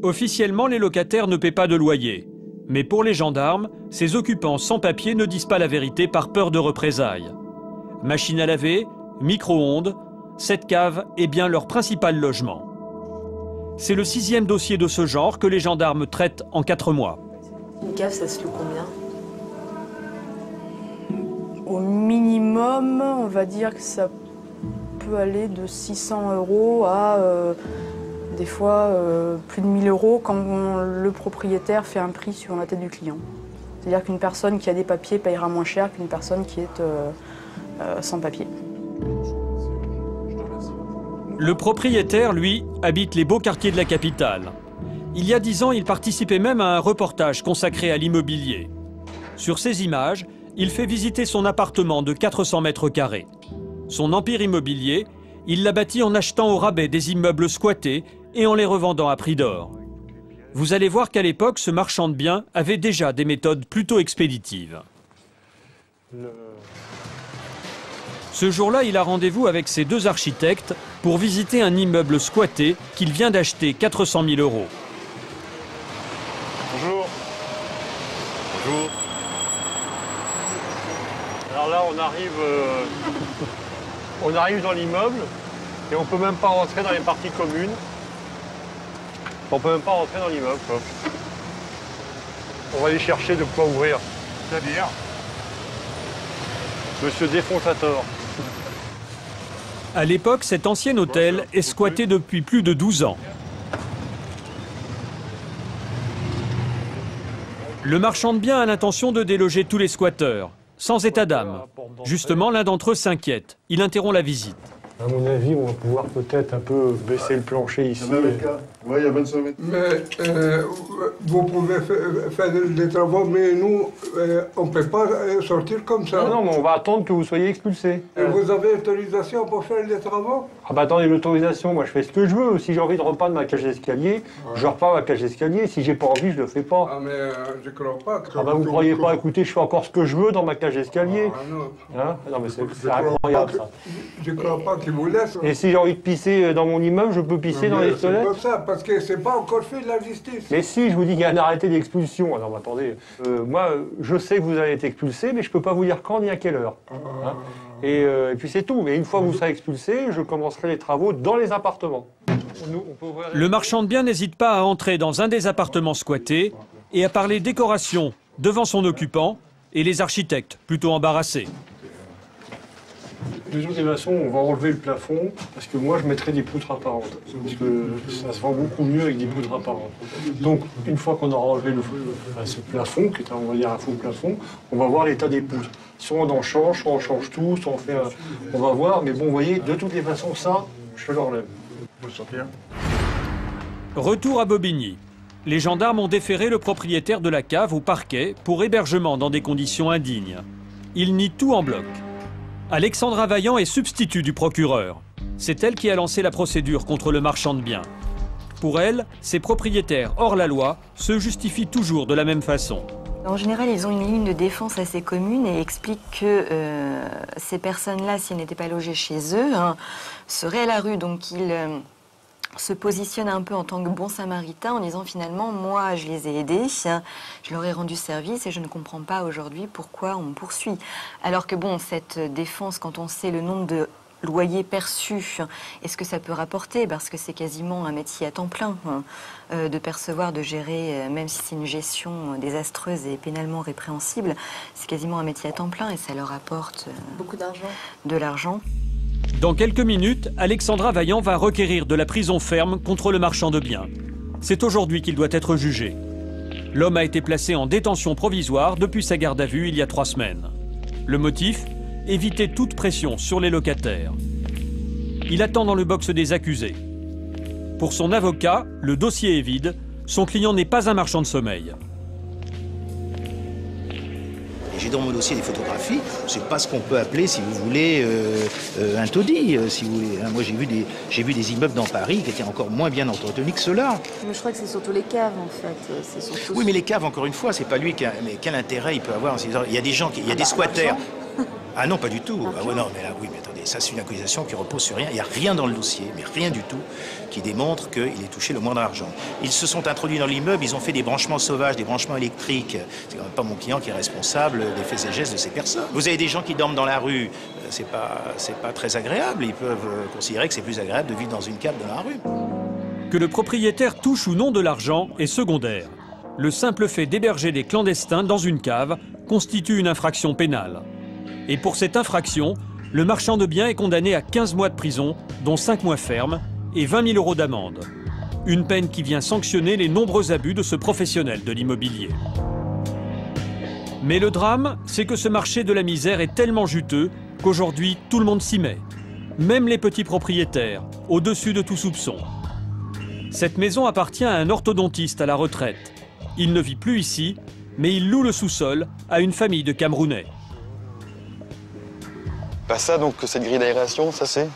Speaker 1: Officiellement, les locataires ne paient pas de loyer. Mais pour les gendarmes, ces occupants sans papier ne disent pas la vérité par peur de représailles. Machine à laver, micro-ondes, cette cave est bien leur principal logement. C'est le 6e dossier de ce genre que les gendarmes traitent en 4 mois.
Speaker 8: Une cave, ça se loue combien?
Speaker 19: Au minimum, on va dire que ça peut aller de 600 € à des fois plus de 1000 € quand le propriétaire fait un prix sur la tête du client. C'est-à-dire qu'une personne qui a des papiers payera moins cher qu'une personne qui est sans papier.
Speaker 1: Le propriétaire, lui, habite les beaux quartiers de la capitale. Il y a 10 ans, il participait même à un reportage consacré à l'immobilier. Sur ces images, il fait visiter son appartement de 400 mètres carrés. Son empire immobilier, il l'a bâti en achetant au rabais des immeubles squattés et en les revendant à prix d'or. Vous allez voir qu'à l'époque, ce marchand de biens avait déjà des méthodes plutôt expéditives. Ce jour-là, il a rendez-vous avec ses 2 architectes pour visiter un immeuble squatté qu'il vient d'acheter 400 000 €.
Speaker 3: Bonjour. Bonjour. Alors là, on arrive dans l'immeuble et on peut même pas rentrer dans les parties communes. On peut même pas rentrer dans l'immeuble. On va aller chercher de quoi ouvrir. C'est-à-dire Monsieur Défontator.
Speaker 1: À l'époque, cet ancien hôtel est squatté depuis plus de 12 ans. Le marchand de biens a l'intention de déloger tous les squatteurs, sans état d'âme. Justement, l'un d'entre eux s'inquiète. Il interrompt la visite.
Speaker 3: À mon avis, on va pouvoir peut-être un peu baisser le plancher ici.
Speaker 18: Oui, il y a 25 mètres. Mais vous pouvez faire des travaux, mais nous, on ne peut pas sortir comme ça.
Speaker 3: Non, mais on va attendre que vous soyez expulsés.
Speaker 18: Et vous avez autorisation pour faire les travaux?
Speaker 3: Ah bah attendez, l'autorisation, moi je fais ce que je veux. Si j'ai envie de repeindre ma cage d'escalier, je repars ma cage d'escalier. Si j'ai pas envie, je le fais pas.
Speaker 18: Ah mais je crois pas que...
Speaker 3: Ah bah vous croyez pas, écoutez, je fais encore ce que je veux dans ma cage d'escalier.
Speaker 18: Ah non.
Speaker 3: Hein? Non mais c'est incroyable ça.
Speaker 18: Je crois pas qu'ils vous laissent.
Speaker 3: Et si j'ai envie de pisser dans mon immeuble, je peux pisser dans les toilettes?
Speaker 18: C'est comme ça, parce que c'est pas encore fait de la justice.
Speaker 3: Mais si, je vous dis qu'il y a un arrêté d'expulsion. Alors attendez, moi je sais que vous allez être expulsé, mais je peux pas vous dire quand ni à quelle heure. Hein? Et puis c'est tout. Mais une fois que vous serez expulsé, je commencerai les travaux dans les appartements.
Speaker 1: Le marchand de biens n'hésite pas à entrer dans un des appartements squattés et à parler décoration devant son occupant et les architectes, plutôt embarrassés.
Speaker 3: De toute façon, on va enlever le plafond, parce que moi, je mettrai des poutres apparentes. Parce que ça se vend beaucoup mieux avec des poutres apparentes. Donc, une fois qu'on aura enlevé ce plafond, qui est, on va dire, un faux plafond, on va voir l'état des poutres. Soit on en change, soit on change tout, soit on fait un... On va voir, mais bon, vous voyez, de toutes les façons, ça, je l'enlève. Vous le sortir.
Speaker 1: Retour à Bobigny. Les gendarmes ont déféré le propriétaire de la cave au parquet pour hébergement dans des conditions indignes. Il nie tout en bloc. Alexandra Vaillant est substitut du procureur. C'est elle qui a lancé la procédure contre le marchand de biens. Pour elle, ces propriétaires hors la loi se justifient toujours de la même façon.
Speaker 20: En général, ils ont une ligne de défense assez commune et expliquent que ces personnes-là, si elles n'étaient pas logées chez eux, seraient à la rue. Donc ils se positionnent un peu en tant que bons samaritains en disant finalement, moi je les ai aidés, je leur ai rendu service et je ne comprends pas aujourd'hui pourquoi on me poursuit. Alors que bon, cette défense, quand on sait le nombre de loyers perçus, est-ce que ça peut rapporter? Parce que c'est quasiment un métier à temps plein de percevoir, de gérer, même si c'est une gestion désastreuse et pénalement répréhensible, c'est quasiment un métier à temps plein et ça leur apporte
Speaker 8: beaucoup d'argent.
Speaker 20: De l'argent.
Speaker 1: Dans quelques minutes, Alexandra Vaillant va requérir de la prison ferme contre le marchand de biens. C'est aujourd'hui qu'il doit être jugé. L'homme a été placé en détention provisoire depuis sa garde à vue il y a 3 semaines. Le motif? Éviter toute pression sur les locataires. Il attend dans le box des accusés. Pour son avocat, le dossier est vide. Son client n'est pas un marchand de sommeil.
Speaker 21: J'ai
Speaker 2: dans mon dossier des photographies, c'est pas ce qu'on peut appeler, si vous voulez, un taudis, si vous voulez. Moi, j'ai vu des immeubles dans Paris qui étaient encore moins bien entretenus que ceux-là.
Speaker 8: Mais je crois que c'est surtout les caves, en fait. C'est surtout...
Speaker 2: Oui, mais les caves, encore une fois, c'est pas lui qui a... Mais quel intérêt il peut avoir? Il y a des gens, il y a des squatters. Ah non, pas du tout. Ah ouais, non, mais là, oui, mais attendez, ça c'est une accusation qui repose sur rien. Il n'y a rien dans le dossier, mais rien du tout, qui démontre qu'il ait touché le moins d'argent. Ils se sont introduits dans l'immeuble, ils ont fait des branchements sauvages, des branchements électriques. C'est quand même pas mon client qui est responsable des faits et gestes de ces personnes. Vous avez des gens qui dorment dans la rue, c'est pas très agréable. Ils peuvent considérer que c'est plus agréable de vivre dans une cave dans la rue.
Speaker 1: Que le propriétaire touche ou non de l'argent est secondaire. Le simple fait d'héberger des clandestins dans une cave constitue une infraction pénale. Et pour cette infraction, le marchand de biens est condamné à 15 mois de prison, dont 5 mois ferme, et 20 000 € d'amende. Une peine qui vient sanctionner les nombreux abus de ce professionnel de l'immobilier. Mais le drame, c'est que ce marché de la misère est tellement juteux qu'aujourd'hui, tout le monde s'y met. Même les petits propriétaires, au-dessus de tout soupçon. Cette maison appartient à un orthodontiste à la retraite. Il ne vit plus ici, mais il loue le sous-sol à une famille de Camerounais.
Speaker 12: Bah ça, donc, cette grille d'aération, ça c'est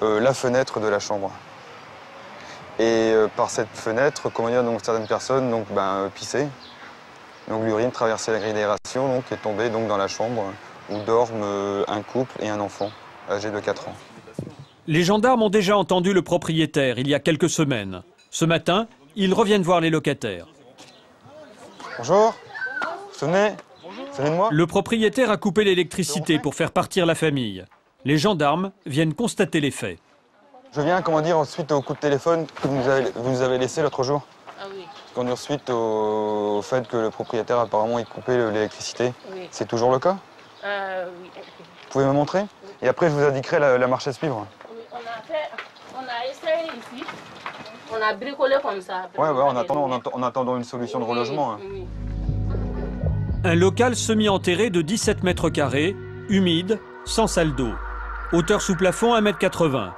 Speaker 12: la fenêtre de la chambre. Et par cette fenêtre, comment dire, donc, certaines personnes donc, pissaient. Donc l'urine traversait la grille d'aération et est tombée donc, dans la chambre où dorment un couple et un enfant âgé de 4 ans.
Speaker 1: Les gendarmes ont déjà entendu le propriétaire il y a quelques semaines. Ce matin, ils reviennent voir les locataires.
Speaker 12: Bonjour, venez de moi.
Speaker 1: Le propriétaire a coupé l'électricité pour faire partir la famille. Les gendarmes viennent constater les faits.
Speaker 12: Je viens, comment dire, suite au coup de téléphone que vous nous avez laissé l'autre jour.
Speaker 5: Ah oui.
Speaker 12: Quand dire suite au fait que le propriétaire apparemment ait coupé l'électricité.
Speaker 5: Oui.
Speaker 12: C'est toujours le cas?
Speaker 5: Oui.
Speaker 12: Vous pouvez me montrer? Oui. Et après, je vous indiquerai la marche à suivre.
Speaker 5: Oui, on a essayé ici. On a bricolé comme ça.
Speaker 12: Ouais, en attendant une solution de relogement.
Speaker 5: Oui.
Speaker 1: Un local semi-enterré de 17 mètres carrés, humide, sans salle d'eau. Hauteur sous plafond 1,80 m.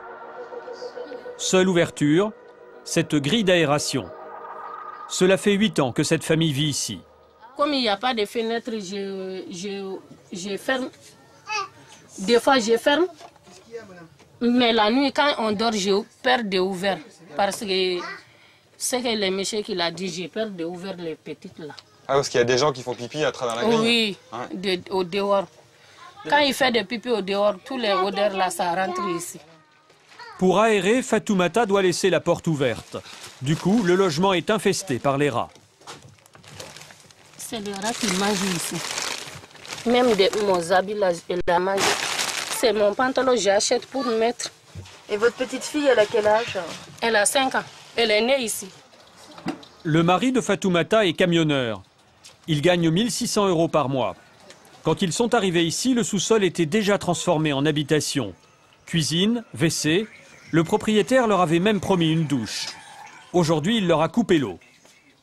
Speaker 1: Seule ouverture, cette grille d'aération. Cela fait 8 ans que cette famille vit ici.
Speaker 5: Comme il n'y a pas de fenêtre, je ferme. Des fois, je ferme. Mais la nuit, quand on dort, j'ai peur d'ouvrir. Parce que c'est que le monsieur qui l'a dit, j'ai peur d'ouvrir les petites là.
Speaker 12: Ah, parce qu'il y a des gens qui font pipi à travers la grille?
Speaker 5: Oui, ouais. Au dehors. Quand il fait des pipi au dehors, tous les odeurs là, ça rentre ici.
Speaker 1: Pour aérer, Fatoumata doit laisser la porte ouverte. Du coup, le logement est infesté par les rats.
Speaker 5: C'est les rats qui mangent ici. Même mon habit là, il la mange. C'est mon pantalon, j'achète pour mettre.
Speaker 8: Et votre petite fille, elle a quel âge?
Speaker 5: Elle a 5 ans. Elle est née ici.
Speaker 1: Le mari de Fatoumata est camionneur. Il gagne 1 600 € par mois. Quand ils sont arrivés ici, le sous-sol était déjà transformé en habitation. Cuisine, WC, le propriétaire leur avait même promis une douche. Aujourd'hui, il leur a coupé l'eau.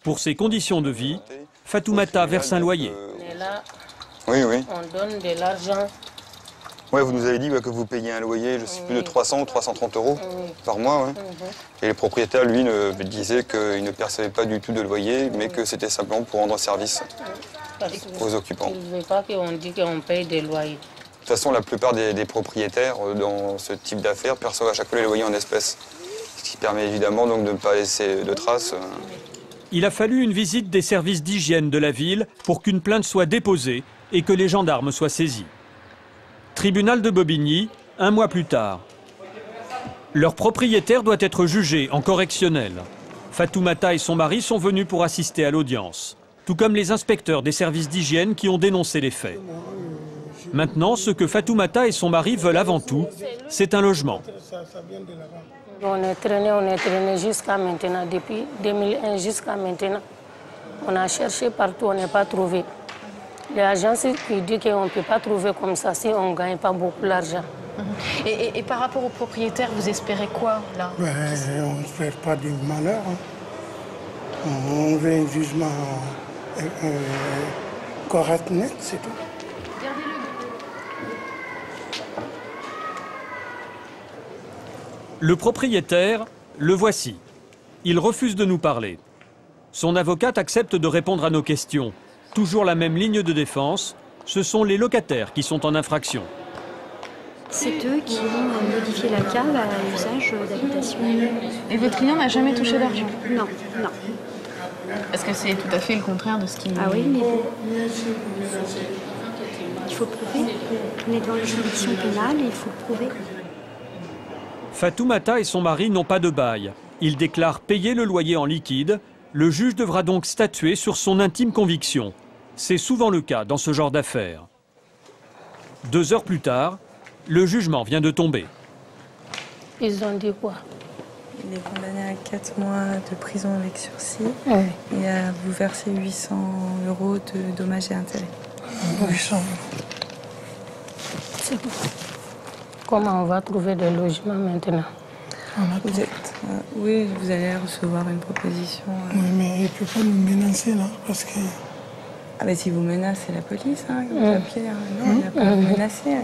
Speaker 1: Pour ces conditions de vie, Fatoumata verse un loyer.
Speaker 5: Et là,
Speaker 12: oui.
Speaker 5: On donne de l'argent.
Speaker 12: Ouais, vous nous avez dit que vous payez un loyer, je sais plus, de 300 ou 330 € par mois. Ouais. Et le propriétaire, lui, disait qu'il ne percevait pas du tout de loyer, mais que c'était simplement pour rendre service aux occupants.
Speaker 5: Il ne veut pas qu'on dise qu'on paye des loyers.
Speaker 12: De toute façon, la plupart des propriétaires dans ce type d'affaires perçoivent à chaque fois les loyers en espèces. Ce qui permet évidemment donc de ne pas laisser de traces.
Speaker 1: Il a fallu une visite des services d'hygiène de la ville pour qu'une plainte soit déposée et que les gendarmes soient saisis. Tribunal de Bobigny, 1 mois plus tard. Leur propriétaire doit être jugé en correctionnel. Fatoumata et son mari sont venus pour assister à l'audience, tout comme les inspecteurs des services d'hygiène qui ont dénoncé les faits. Maintenant, ce que Fatoumata et son mari veulent avant tout, c'est un logement.
Speaker 5: On est traîné jusqu'à maintenant, depuis 2001 jusqu'à maintenant. On a cherché partout, on n'a pas trouvé. L'agence qui dit qu'on ne peut pas trouver comme ça si on ne gagne pas beaucoup d'argent.
Speaker 8: Et par rapport au propriétaire, vous espérez quoi, là?
Speaker 18: On n'espère pas du malheur. On veut un jugement correct, net, c'est tout.
Speaker 1: Le propriétaire, le voici. Il refuse de nous parler. Son avocate accepte de répondre à nos questions. Toujours la même ligne de défense. ce sont les locataires qui sont en infraction.
Speaker 6: C'est eux qui ont modifié la cave à l'usage d'habitation.
Speaker 15: Et votre client n'a jamais touché d'argent?
Speaker 6: Non, non.
Speaker 15: Parce que c'est tout à fait le contraire de ce qu'il...
Speaker 6: Ah oui, mais il faut prouver. On est dans les juridictions pénales et il faut le prouver.
Speaker 1: Fatoumata et son mari n'ont pas de bail. Ils déclarent payer le loyer en liquide. Le juge devra donc statuer sur son intime conviction. C'est souvent le cas dans ce genre d'affaires. 2 heures plus tard, le jugement vient de tomber.
Speaker 5: Ils ont dit quoi?
Speaker 21: Il est condamné à 4 mois de prison avec sursis
Speaker 5: Oui.
Speaker 21: et à vous verser 800 € de dommages et intérêts.
Speaker 5: 800 €. C'est bon. Comment on va trouver des logements maintenant?
Speaker 21: Vous êtes, oui, vous allez recevoir une proposition.
Speaker 23: Oui, mais il ne peut pas nous menacer là, parce que...
Speaker 21: Ah mais si vous menacez la police, hein, vous appelez, non, il n'a pas à vous menacer. Hein.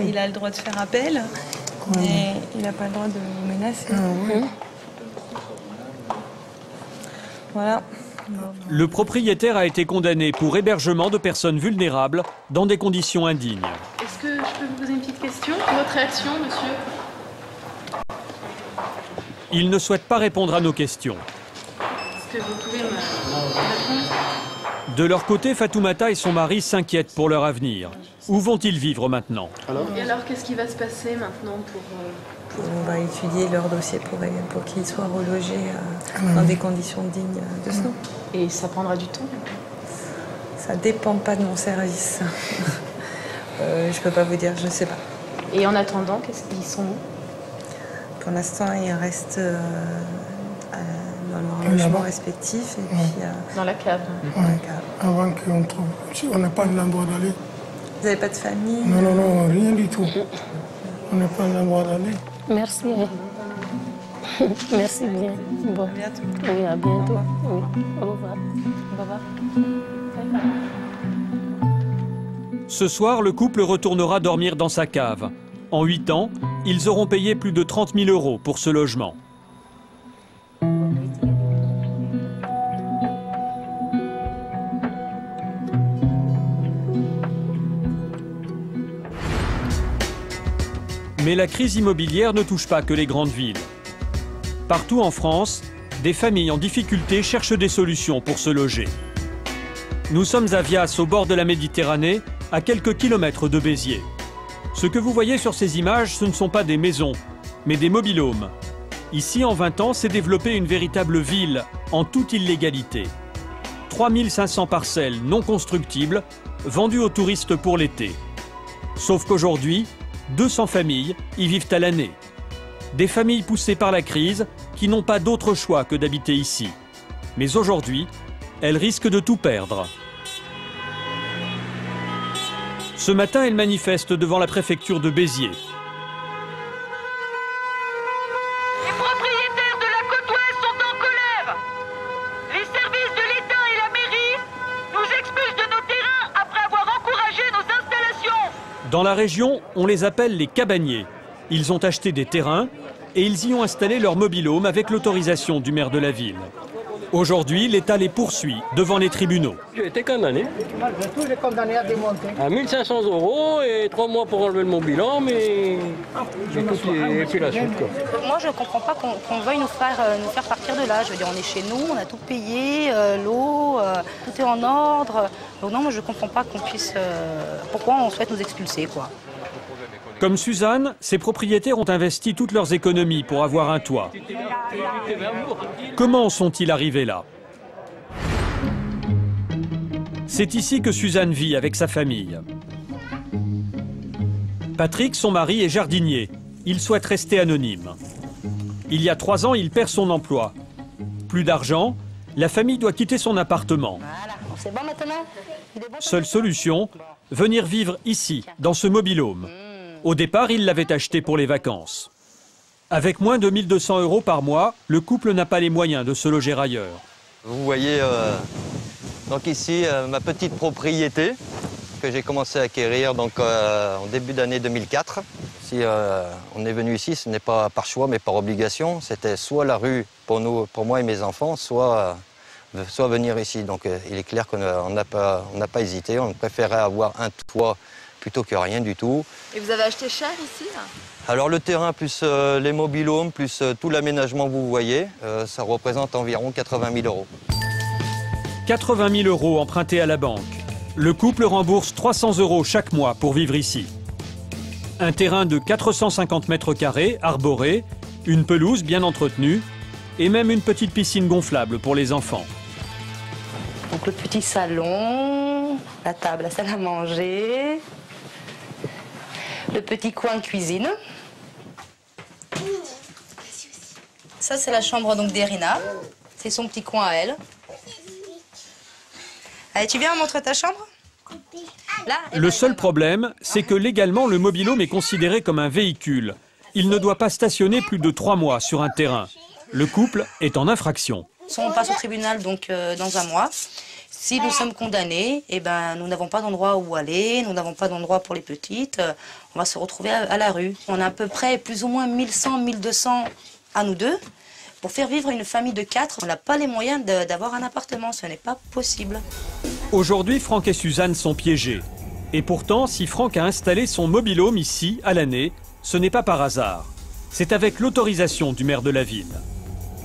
Speaker 21: Il a le droit de faire appel, mais il n'a pas le droit de vous menacer. Voilà.
Speaker 1: Le propriétaire a été condamné pour hébergement de personnes vulnérables dans des conditions indignes.
Speaker 15: Est-ce que je peux vous poser une petite question? Votre réaction, monsieur?
Speaker 1: Il ne souhaite pas répondre à nos questions.
Speaker 15: Est-ce que vous pouvez me répondre?
Speaker 1: De leur côté, Fatoumata et son mari s'inquiètent pour leur avenir. Où vont-ils vivre maintenant?
Speaker 15: Et alors, qu'est-ce qui va se passer maintenant pour...
Speaker 21: On va étudier leur dossier pour qu'ils soient relogés dans des conditions dignes de ce nom.
Speaker 15: Et ça prendra du temps?
Speaker 21: Ça dépend pas de mon service. Je peux pas vous dire, je sais pas.
Speaker 15: Et en attendant, qu'est-ce qu'ils sont où?
Speaker 21: Pour l'instant, ils restent dans leur logement respectif et puis...
Speaker 15: Dans la cave.
Speaker 23: Ouais. Avant qu'on trouve... On n'a pas d'endroit d'aller.
Speaker 21: Vous n'avez pas de famille?
Speaker 23: Non, non, non, rien du tout. On n'a pas d'endroit d'aller.
Speaker 5: Merci. Merci bien. Bon.
Speaker 21: À bientôt.
Speaker 5: Oui, à bientôt. Oui. Au revoir. Au revoir.
Speaker 1: Ce soir, le couple retournera dormir dans sa cave. En 8 ans, ils auront payé plus de 30 000 € pour ce logement. Mais la crise immobilière ne touche pas que les grandes villes. Partout en France, des familles en difficulté cherchent des solutions pour se loger. Nous sommes à Vias, au bord de la Méditerranée, à quelques kilomètres de Béziers. Ce que vous voyez sur ces images, ce ne sont pas des maisons, mais des mobil-homes. Ici, en 20 ans, s'est développée une véritable ville, en toute illégalité. 3500 parcelles non constructibles, vendues aux touristes pour l'été. Sauf qu'aujourd'hui, 200 familles y vivent à l'année. Des familles poussées par la crise qui n'ont pas d'autre choix que d'habiter ici. Mais aujourd'hui, elles risquent de tout perdre. Ce matin, elles manifestent devant la préfecture de Béziers.
Speaker 24: Les propriétaires de la côte ouest sont en colère. Les services de l'État et la mairie nous expulsent de nos terrains après avoir encouragé nos installations.
Speaker 1: Dans la région, on les appelle les cabaniers. Ils ont acheté des terrains et ils y ont installé leur mobil-home avec l'autorisation du maire de la ville. Aujourd'hui, l'État les poursuit devant les tribunaux.
Speaker 25: J'ai été condamné
Speaker 11: Malgré tout, j'ai condamné à démonter.
Speaker 25: à 1500 € et 3 mois pour enlever mon bilan, mais j'ai tout et puis la suite, quoi.
Speaker 26: Moi, je ne comprends pas qu'on veuille nous faire partir de là. Je veux dire, on est chez nous, on a tout payé, l'eau, tout est en ordre. Donc non, moi, je ne comprends pas qu'on puisse... pourquoi on souhaite nous expulser, quoi.
Speaker 1: Comme Suzanne, ces propriétaires ont investi toutes leurs économies pour avoir un toit. Comment sont-ils arrivés là? C'est ici que Suzanne vit avec sa famille. Patrick, son mari, est jardinier. Il souhaite rester anonyme. Il y a 3 ans, il perd son emploi. Plus d'argent, la famille doit quitter son appartement.
Speaker 26: C'est bon maintenant?
Speaker 1: Seule solution, venir vivre ici, dans ce mobil-home. Au départ, il l'avait acheté pour les vacances. Avec moins de 1200 € par mois, le couple n'a pas les moyens de se loger ailleurs.
Speaker 27: Vous voyez donc ici ma petite propriété que j'ai commencé à acquérir donc, en début d'année 2004. Si on est venu ici, ce n'est pas par choix mais par obligation. C'était soit la rue pour moi et mes enfants, soit soit venir ici. Donc il est clair qu'on n'a pas hésité, on préférait avoir un toit plutôt que rien du tout.
Speaker 20: Et vous avez acheté cher ici là?
Speaker 27: Alors le terrain plus les mobil-homes, plus tout l'aménagement que vous voyez, ça représente environ 80 000 euros.
Speaker 1: 80 000 euros empruntés à la banque. Le couple rembourse 300 euros chaque mois pour vivre ici. Un terrain de 450 mètres carrés, arboré, une pelouse bien entretenue et même une petite piscine gonflable pour les enfants.
Speaker 26: Donc le petit salon, la table, la salle à manger, le petit coin cuisine. Ça c'est la chambre donc d'Erina, c'est son petit coin à elle. Allez, tu viens montrer ta chambre? Là,
Speaker 1: le seul problème, c'est que légalement le mobil-home est considéré comme un véhicule. Il ne doit pas stationner plus de 3 mois sur un terrain. Le couple est en infraction.
Speaker 26: On passe au tribunal donc dans un mois. Si nous sommes condamnés, eh ben, nous n'avons pas d'endroit où aller, nous n'avons pas d'endroit pour les petites. On va se retrouver à la rue. On a à peu près plus ou moins 1100, 1200 à nous deux. Pour faire vivre une famille de 4, on n'a pas les moyens d'avoir un appartement. Ce n'est pas possible.
Speaker 1: Aujourd'hui, Franck et Suzanne sont piégés. Et pourtant, si Franck a installé son mobil-home ici, à l'année, ce n'est pas par hasard. C'est avec l'autorisation du maire de la ville.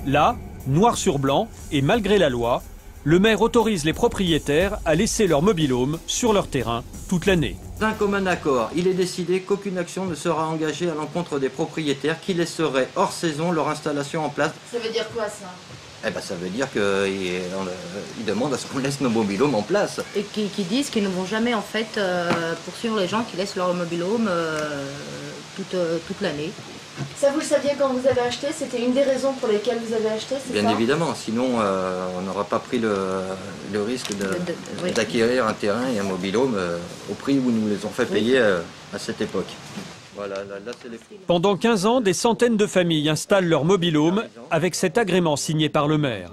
Speaker 1: Là, noir sur blanc, et malgré la loi, le maire autorise les propriétaires à laisser leur mobil-home sur leur terrain toute l'année.
Speaker 27: D'un commun accord, il est décidé qu'aucune action ne sera engagée à l'encontre des propriétaires qui laisseraient hors saison leur installation en place.
Speaker 20: Ça veut dire quoi ça?
Speaker 27: Eh ben, ça veut dire qu'ils demandent à ce qu'on laisse nos mobil-homes en place.
Speaker 26: Et qui disent qu'ils ne vont jamais en fait poursuivre les gens qui laissent leur mobil-home toute l'année.
Speaker 8: Ça, vous le saviez quand vous avez acheté? C'était une des raisons pour lesquelles vous avez acheté, c'est ça?
Speaker 27: Bien évidemment, sinon on n'aura pas pris le risque d'acquérir un terrain et un mobil-home au prix où nous les ont fait payer à cette époque. Voilà, là, c'est les...
Speaker 1: Pendant 15 ans, des centaines de familles installent leur mobil-home avec cet agrément signé par le maire.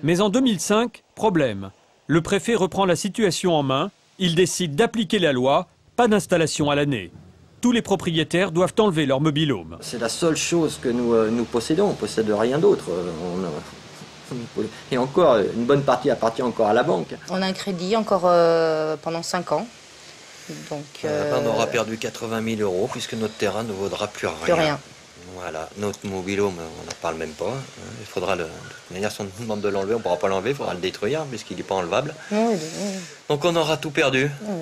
Speaker 1: Mais en 2005, problème. Le préfet reprend la situation en main. Il décide d'appliquer la loi, pas d'installation à l'année. Tous les propriétaires doivent enlever leur mobil-home.
Speaker 27: C'est la seule chose que nous possédons, on ne possède rien d'autre. Et encore, une bonne partie appartient encore à la banque.
Speaker 26: On a un crédit encore pendant 5 ans. Donc,
Speaker 27: on aura perdu 80 000 euros puisque notre terrain ne vaudra plus rien.
Speaker 26: Plus rien.
Speaker 27: Voilà, notre mobil-home, on n'en parle même pas. Il faudra de toute manière, si on nous demande de l'enlever, on ne pourra pas l'enlever, il faudra le détruire puisqu'il n'est pas enlevable. Oui. Donc on aura tout perdu. Oui.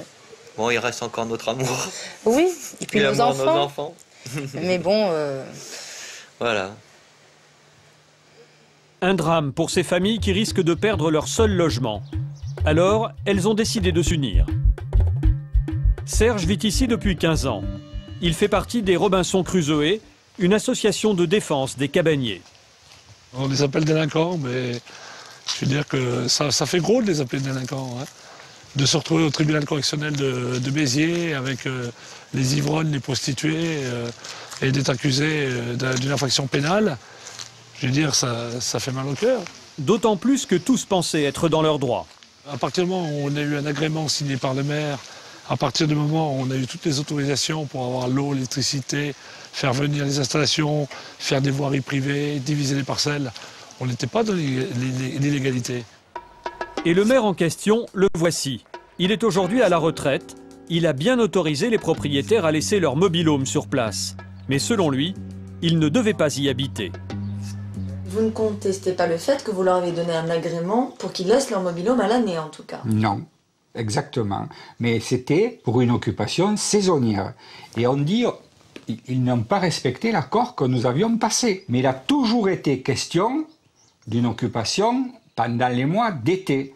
Speaker 27: Bon, il reste encore notre amour.
Speaker 26: Oui, et puis nos enfants. Mais bon...
Speaker 27: Voilà.
Speaker 1: Un drame pour ces familles qui risquent de perdre leur seul logement. Alors, elles ont décidé de s'unir. Serge vit ici depuis 15 ans. Il fait partie des Robinson Crusoe, une association de défense des cabaniers.
Speaker 3: On les appelle délinquants, mais je veux dire que ça fait gros de les appeler délinquants. Hein. De se retrouver au tribunal correctionnel de Béziers avec les ivrognes, les prostituées et d'être accusé d'une infraction pénale, je veux dire, ça fait mal au cœur.
Speaker 1: D'autant plus que tous pensaient être dans leurs droits.
Speaker 3: À partir du moment où on a eu un agrément signé par le maire, à partir du moment où on a eu toutes les autorisations pour avoir l'eau, l'électricité, faire venir les installations, faire des voiries privées, diviser les parcelles, on n'était pas dans l'illégalité.
Speaker 1: Et le maire en question, le voici. Il est aujourd'hui à la retraite. Il a bien autorisé les propriétaires à laisser leur mobil-home sur place. Mais selon lui, ils ne devaient pas y habiter.
Speaker 8: Vous ne contestez pas le fait que vous leur avez donné un agrément pour qu'ils laissent leur mobil-home à l'année, en tout cas?
Speaker 4: Non, exactement. Mais c'était pour une occupation saisonnière. Et on dit, ils n'ont pas respecté l'accord que nous avions passé. Mais il a toujours été question d'une occupation pendant les mois d'été.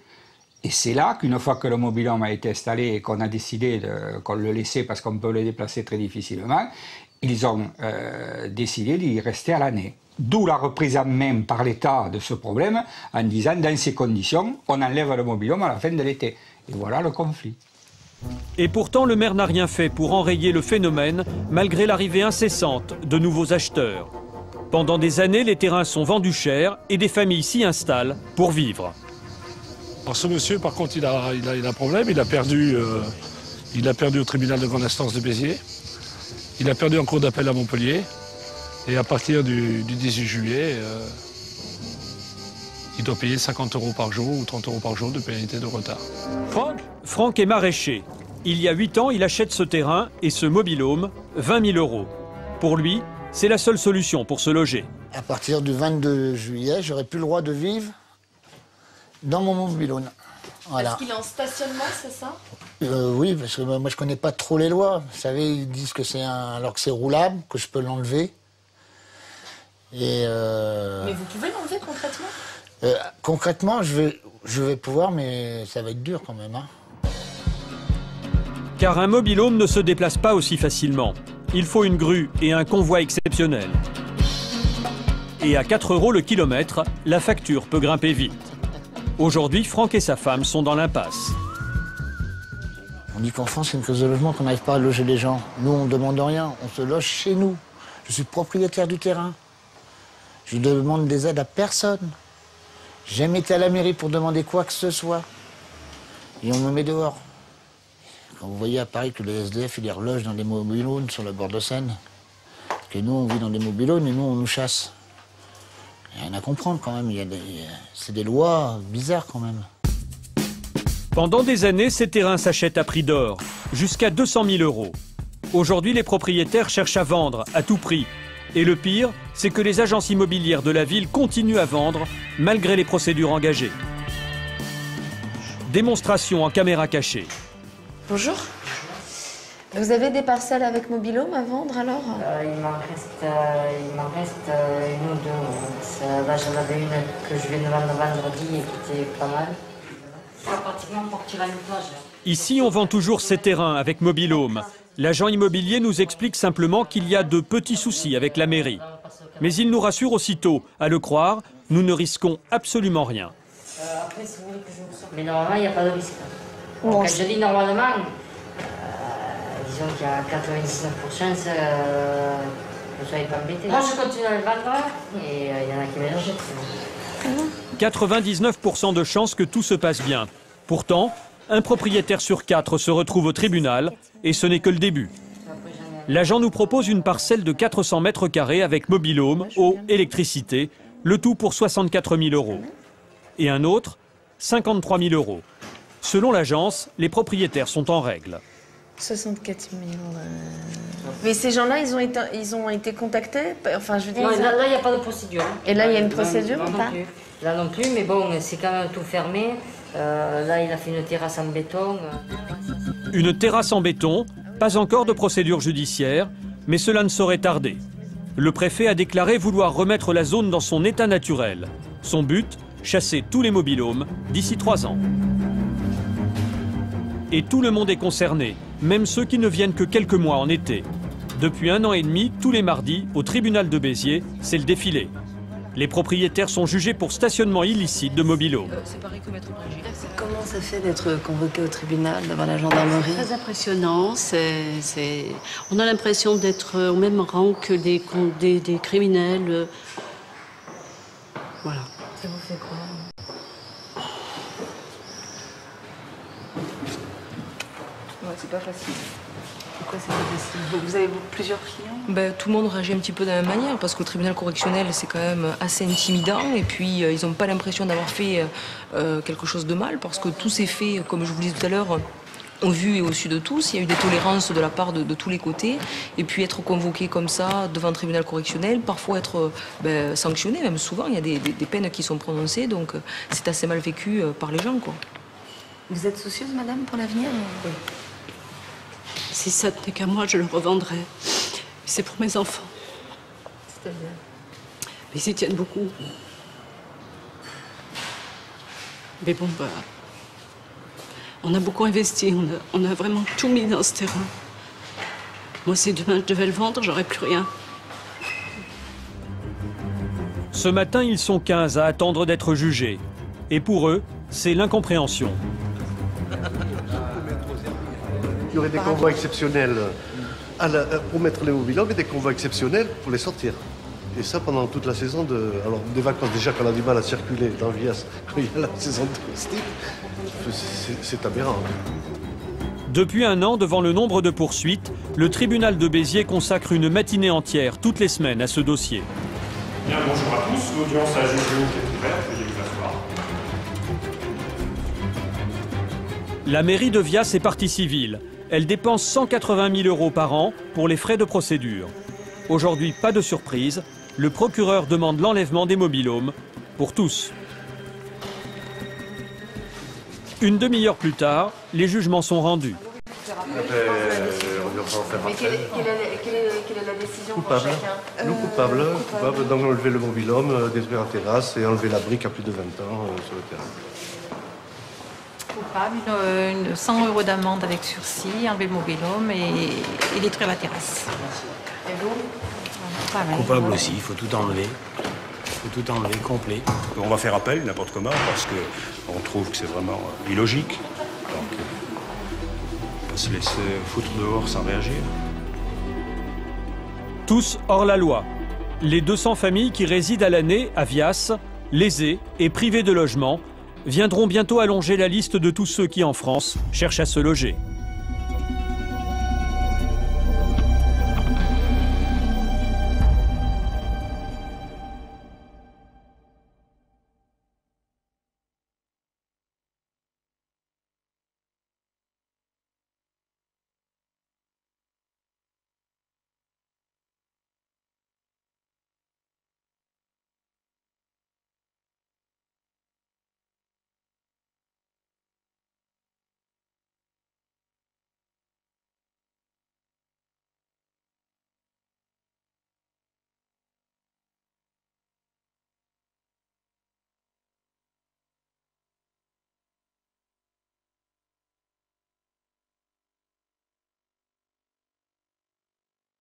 Speaker 4: Et c'est là qu'une fois que le mobil-home a été installé et qu'on a décidé qu'on le laissait parce qu'on peut le déplacer très difficilement, ils ont décidé d'y rester à l'année. D'où la reprise en main par l'État de ce problème en disant, dans ces conditions, on enlève le mobil-home à la fin de l'été. Et voilà le conflit.
Speaker 1: Et pourtant, le maire n'a rien fait pour enrayer le phénomène, malgré l'arrivée incessante de nouveaux acheteurs. Pendant des années, les terrains sont vendus cher et des familles s'y installent pour vivre.
Speaker 3: Alors ce monsieur, par contre, il a un problème. Il a perdu au tribunal de grande instance de Béziers. Il a perdu en cour d'appel à Montpellier. Et à partir du 18 juillet, il doit payer 50 € par jour ou 30 € par jour de pénalité de retard.
Speaker 1: Franck est maraîcher. Il y a 8 ans, il achète ce terrain et ce mobil-home, 20 000 €. Pour lui, c'est la seule solution pour se loger.
Speaker 9: À partir du 22 juillet, j'aurai plus le droit de vivre dans mon mobil-home. Voilà.
Speaker 21: Est-ce qu'il est en stationnement, c'est ça?
Speaker 9: Oui, parce que moi je connais pas trop les lois. Vous savez, ils disent que c'est alors que c'est roulable, que je peux l'enlever. Et
Speaker 21: Mais vous pouvez l'enlever concrètement?
Speaker 9: Concrètement, je vais pouvoir, mais ça va être dur quand même. Hein.
Speaker 1: Car un mobil-home ne se déplace pas aussi facilement. Il faut une grue et un convoi exceptionnel. Et à 4 € le kilomètre, la facture peut grimper vite. Aujourd'hui, Franck et sa femme sont dans l'impasse.
Speaker 9: On dit qu'en France, c'est une crise de logement, qu'on n'arrive pas à loger les gens. Nous, on ne demande rien, on se loge chez nous. Je suis propriétaire du terrain. Je ne demande des aides à personne. J'ai jamais été à la mairie pour demander quoi que ce soit. Et on me met dehors. Quand vous voyez à Paris que les SDF, ils les relogent dans des mobil-homes sur le bord de Seine, que nous, on vit dans des mobil-homes et nous, on nous chasse. Il y a rien à comprendre quand même. C'est des lois bizarres quand même.
Speaker 1: Pendant des années, ces terrains s'achètent à prix d'or, jusqu'à 200 000 €. Aujourd'hui, les propriétaires cherchent à vendre à tout prix. Et le pire, c'est que les agences immobilières de la ville continuent à vendre, malgré les procédures engagées. Démonstration en caméra cachée.
Speaker 8: Bonjour. Vous avez des parcelles avec mobil-home à vendre alors?
Speaker 10: Il m'en reste une ou deux. Là, j'en avais une que je viens de vendre vendredi et qui était pas mal. C'est pratiquement pour tirer une plage.
Speaker 1: Ici, on vend toujours ces terrains avec mobil-home. L'agent immobilier nous explique simplement qu'il y a de petits soucis avec la mairie. Mais il nous rassure aussitôt. À le croire, nous ne risquons absolument rien.
Speaker 10: Après, si vous voulez que je vous sorte. Mais normalement, il n'y a pas de risque. Quand je dis normalement, disons qu'il y a 99%, vous ne soyez pas embêtés. Moi, je continue à le vendre et il y en a qui me le jettent.
Speaker 1: 99% de chances que tout se passe bien. Pourtant, un propriétaire sur 4 se retrouve au tribunal et ce n'est que le début. L'agent nous propose une parcelle de 400 mètres carrés avec mobil-home, eau, électricité, le tout pour 64 000 €. Et un autre, 53 000 €. Selon l'agence, les propriétaires sont en règle.
Speaker 8: 64 000 €. Mais ces gens-là, ils ont été contactés? Enfin, je veux dire,
Speaker 10: non, là, il n'y a pas de procédure.
Speaker 8: Et là, il y a une procédure ou pas?
Speaker 10: Là non plus, mais bon, c'est quand même tout fermé. Là, il a fait une terrasse en béton.
Speaker 1: Une terrasse en béton, pas encore de procédure judiciaire, mais cela ne saurait tarder. Le préfet a déclaré vouloir remettre la zone dans son état naturel. Son but, chasser tous les mobil-homes d'ici 3 ans. Et tout le monde est concerné, même ceux qui ne viennent que quelques mois en été. Depuis 1 an et demi, tous les mardis, au tribunal de Béziers, c'est le défilé. Les propriétaires sont jugés pour stationnement illicite de mobil-home.
Speaker 21: C'est pareil que Maître Brigitte. Comment ça fait d'être convoqué au tribunal devant la gendarmerie?
Speaker 13: Très impressionnant. On a l'impression d'être au même rang que des criminels. Voilà.
Speaker 21: Ça vous fait quoi? Ouais, c'est pas facile. Pourquoi c'est pas facile? Vous avez plusieurs clients?
Speaker 14: Tout le monde réagit un petit peu de la même manière parce qu'au tribunal correctionnel, c'est quand même assez intimidant et puis ils n'ont pas l'impression d'avoir fait quelque chose de mal parce que tous ces faits, comme je vous le disais tout à l'heure, au vu et au su de tous, il y a eu des tolérances de la part de tous les côtés et puis être convoqué comme ça devant un tribunal correctionnel, parfois être sanctionné, même souvent, il y a des peines qui sont prononcées, donc c'est assez mal vécu par les gens, quoi.
Speaker 8: Vous êtes soucieuse, madame, pour l'avenir?
Speaker 13: Oui. Si ça n'était qu'à moi, je le revendrais. C'est pour mes enfants.
Speaker 21: C'est-à-dire?
Speaker 13: Mais ils y tiennent beaucoup. Mais bon, on a beaucoup investi, on a vraiment tout mis dans ce terrain. Moi, si demain je devais le vendre, j'aurais plus rien.
Speaker 1: Ce matin, ils sont 15 à attendre d'être jugés. Et pour eux, c'est l'incompréhension.
Speaker 16: Il y aurait des convois exceptionnels pour mettre les mobil-homes et des convois exceptionnels pour les sortir. Et ça pendant toute la saison alors des vacances, déjà qu'on a du mal à circuler dans Vias quand il y a la saison touristique, c'est aberrant.
Speaker 1: Depuis 1 an, devant le nombre de poursuites, le tribunal de Béziers consacre une matinée entière toutes les semaines à ce dossier.
Speaker 17: Bien, bonjour à tous, l'audience à GGO est ouverte, veuillez vous asseoir.
Speaker 1: La mairie de Vias est partie civile. Elle dépense 180 000 € par an pour les frais de procédure. Aujourd'hui, pas de surprise, le procureur demande l'enlèvement des mobil-homes pour tous. Une demi-heure plus tard, les jugements sont rendus.
Speaker 8: Mais quelle est la décision
Speaker 16: coupable.
Speaker 8: pour chacun
Speaker 16: Nous coupable, d'enlever le mobil-homme, détruire la terrasse et enlever la brique à plus de 20 ans sur le terrain.
Speaker 2: Coupable, 100 € d'amende avec sursis, enlever le mobil-homme et détruire la terrasse.
Speaker 8: Et vous?
Speaker 2: Pareil.
Speaker 7: Coupable aussi, il faut tout enlever. Il faut tout enlever, complet. On va faire appel n'importe comment parce qu'on trouve que c'est vraiment illogique. Donc, on va se laisser foutre dehors sans réagir.
Speaker 1: Tous hors la loi. Les 200 familles qui résident à l'année à Vias, lésées et privées de logement, viendront bientôt allonger la liste de tous ceux qui, en France, cherchent à se loger.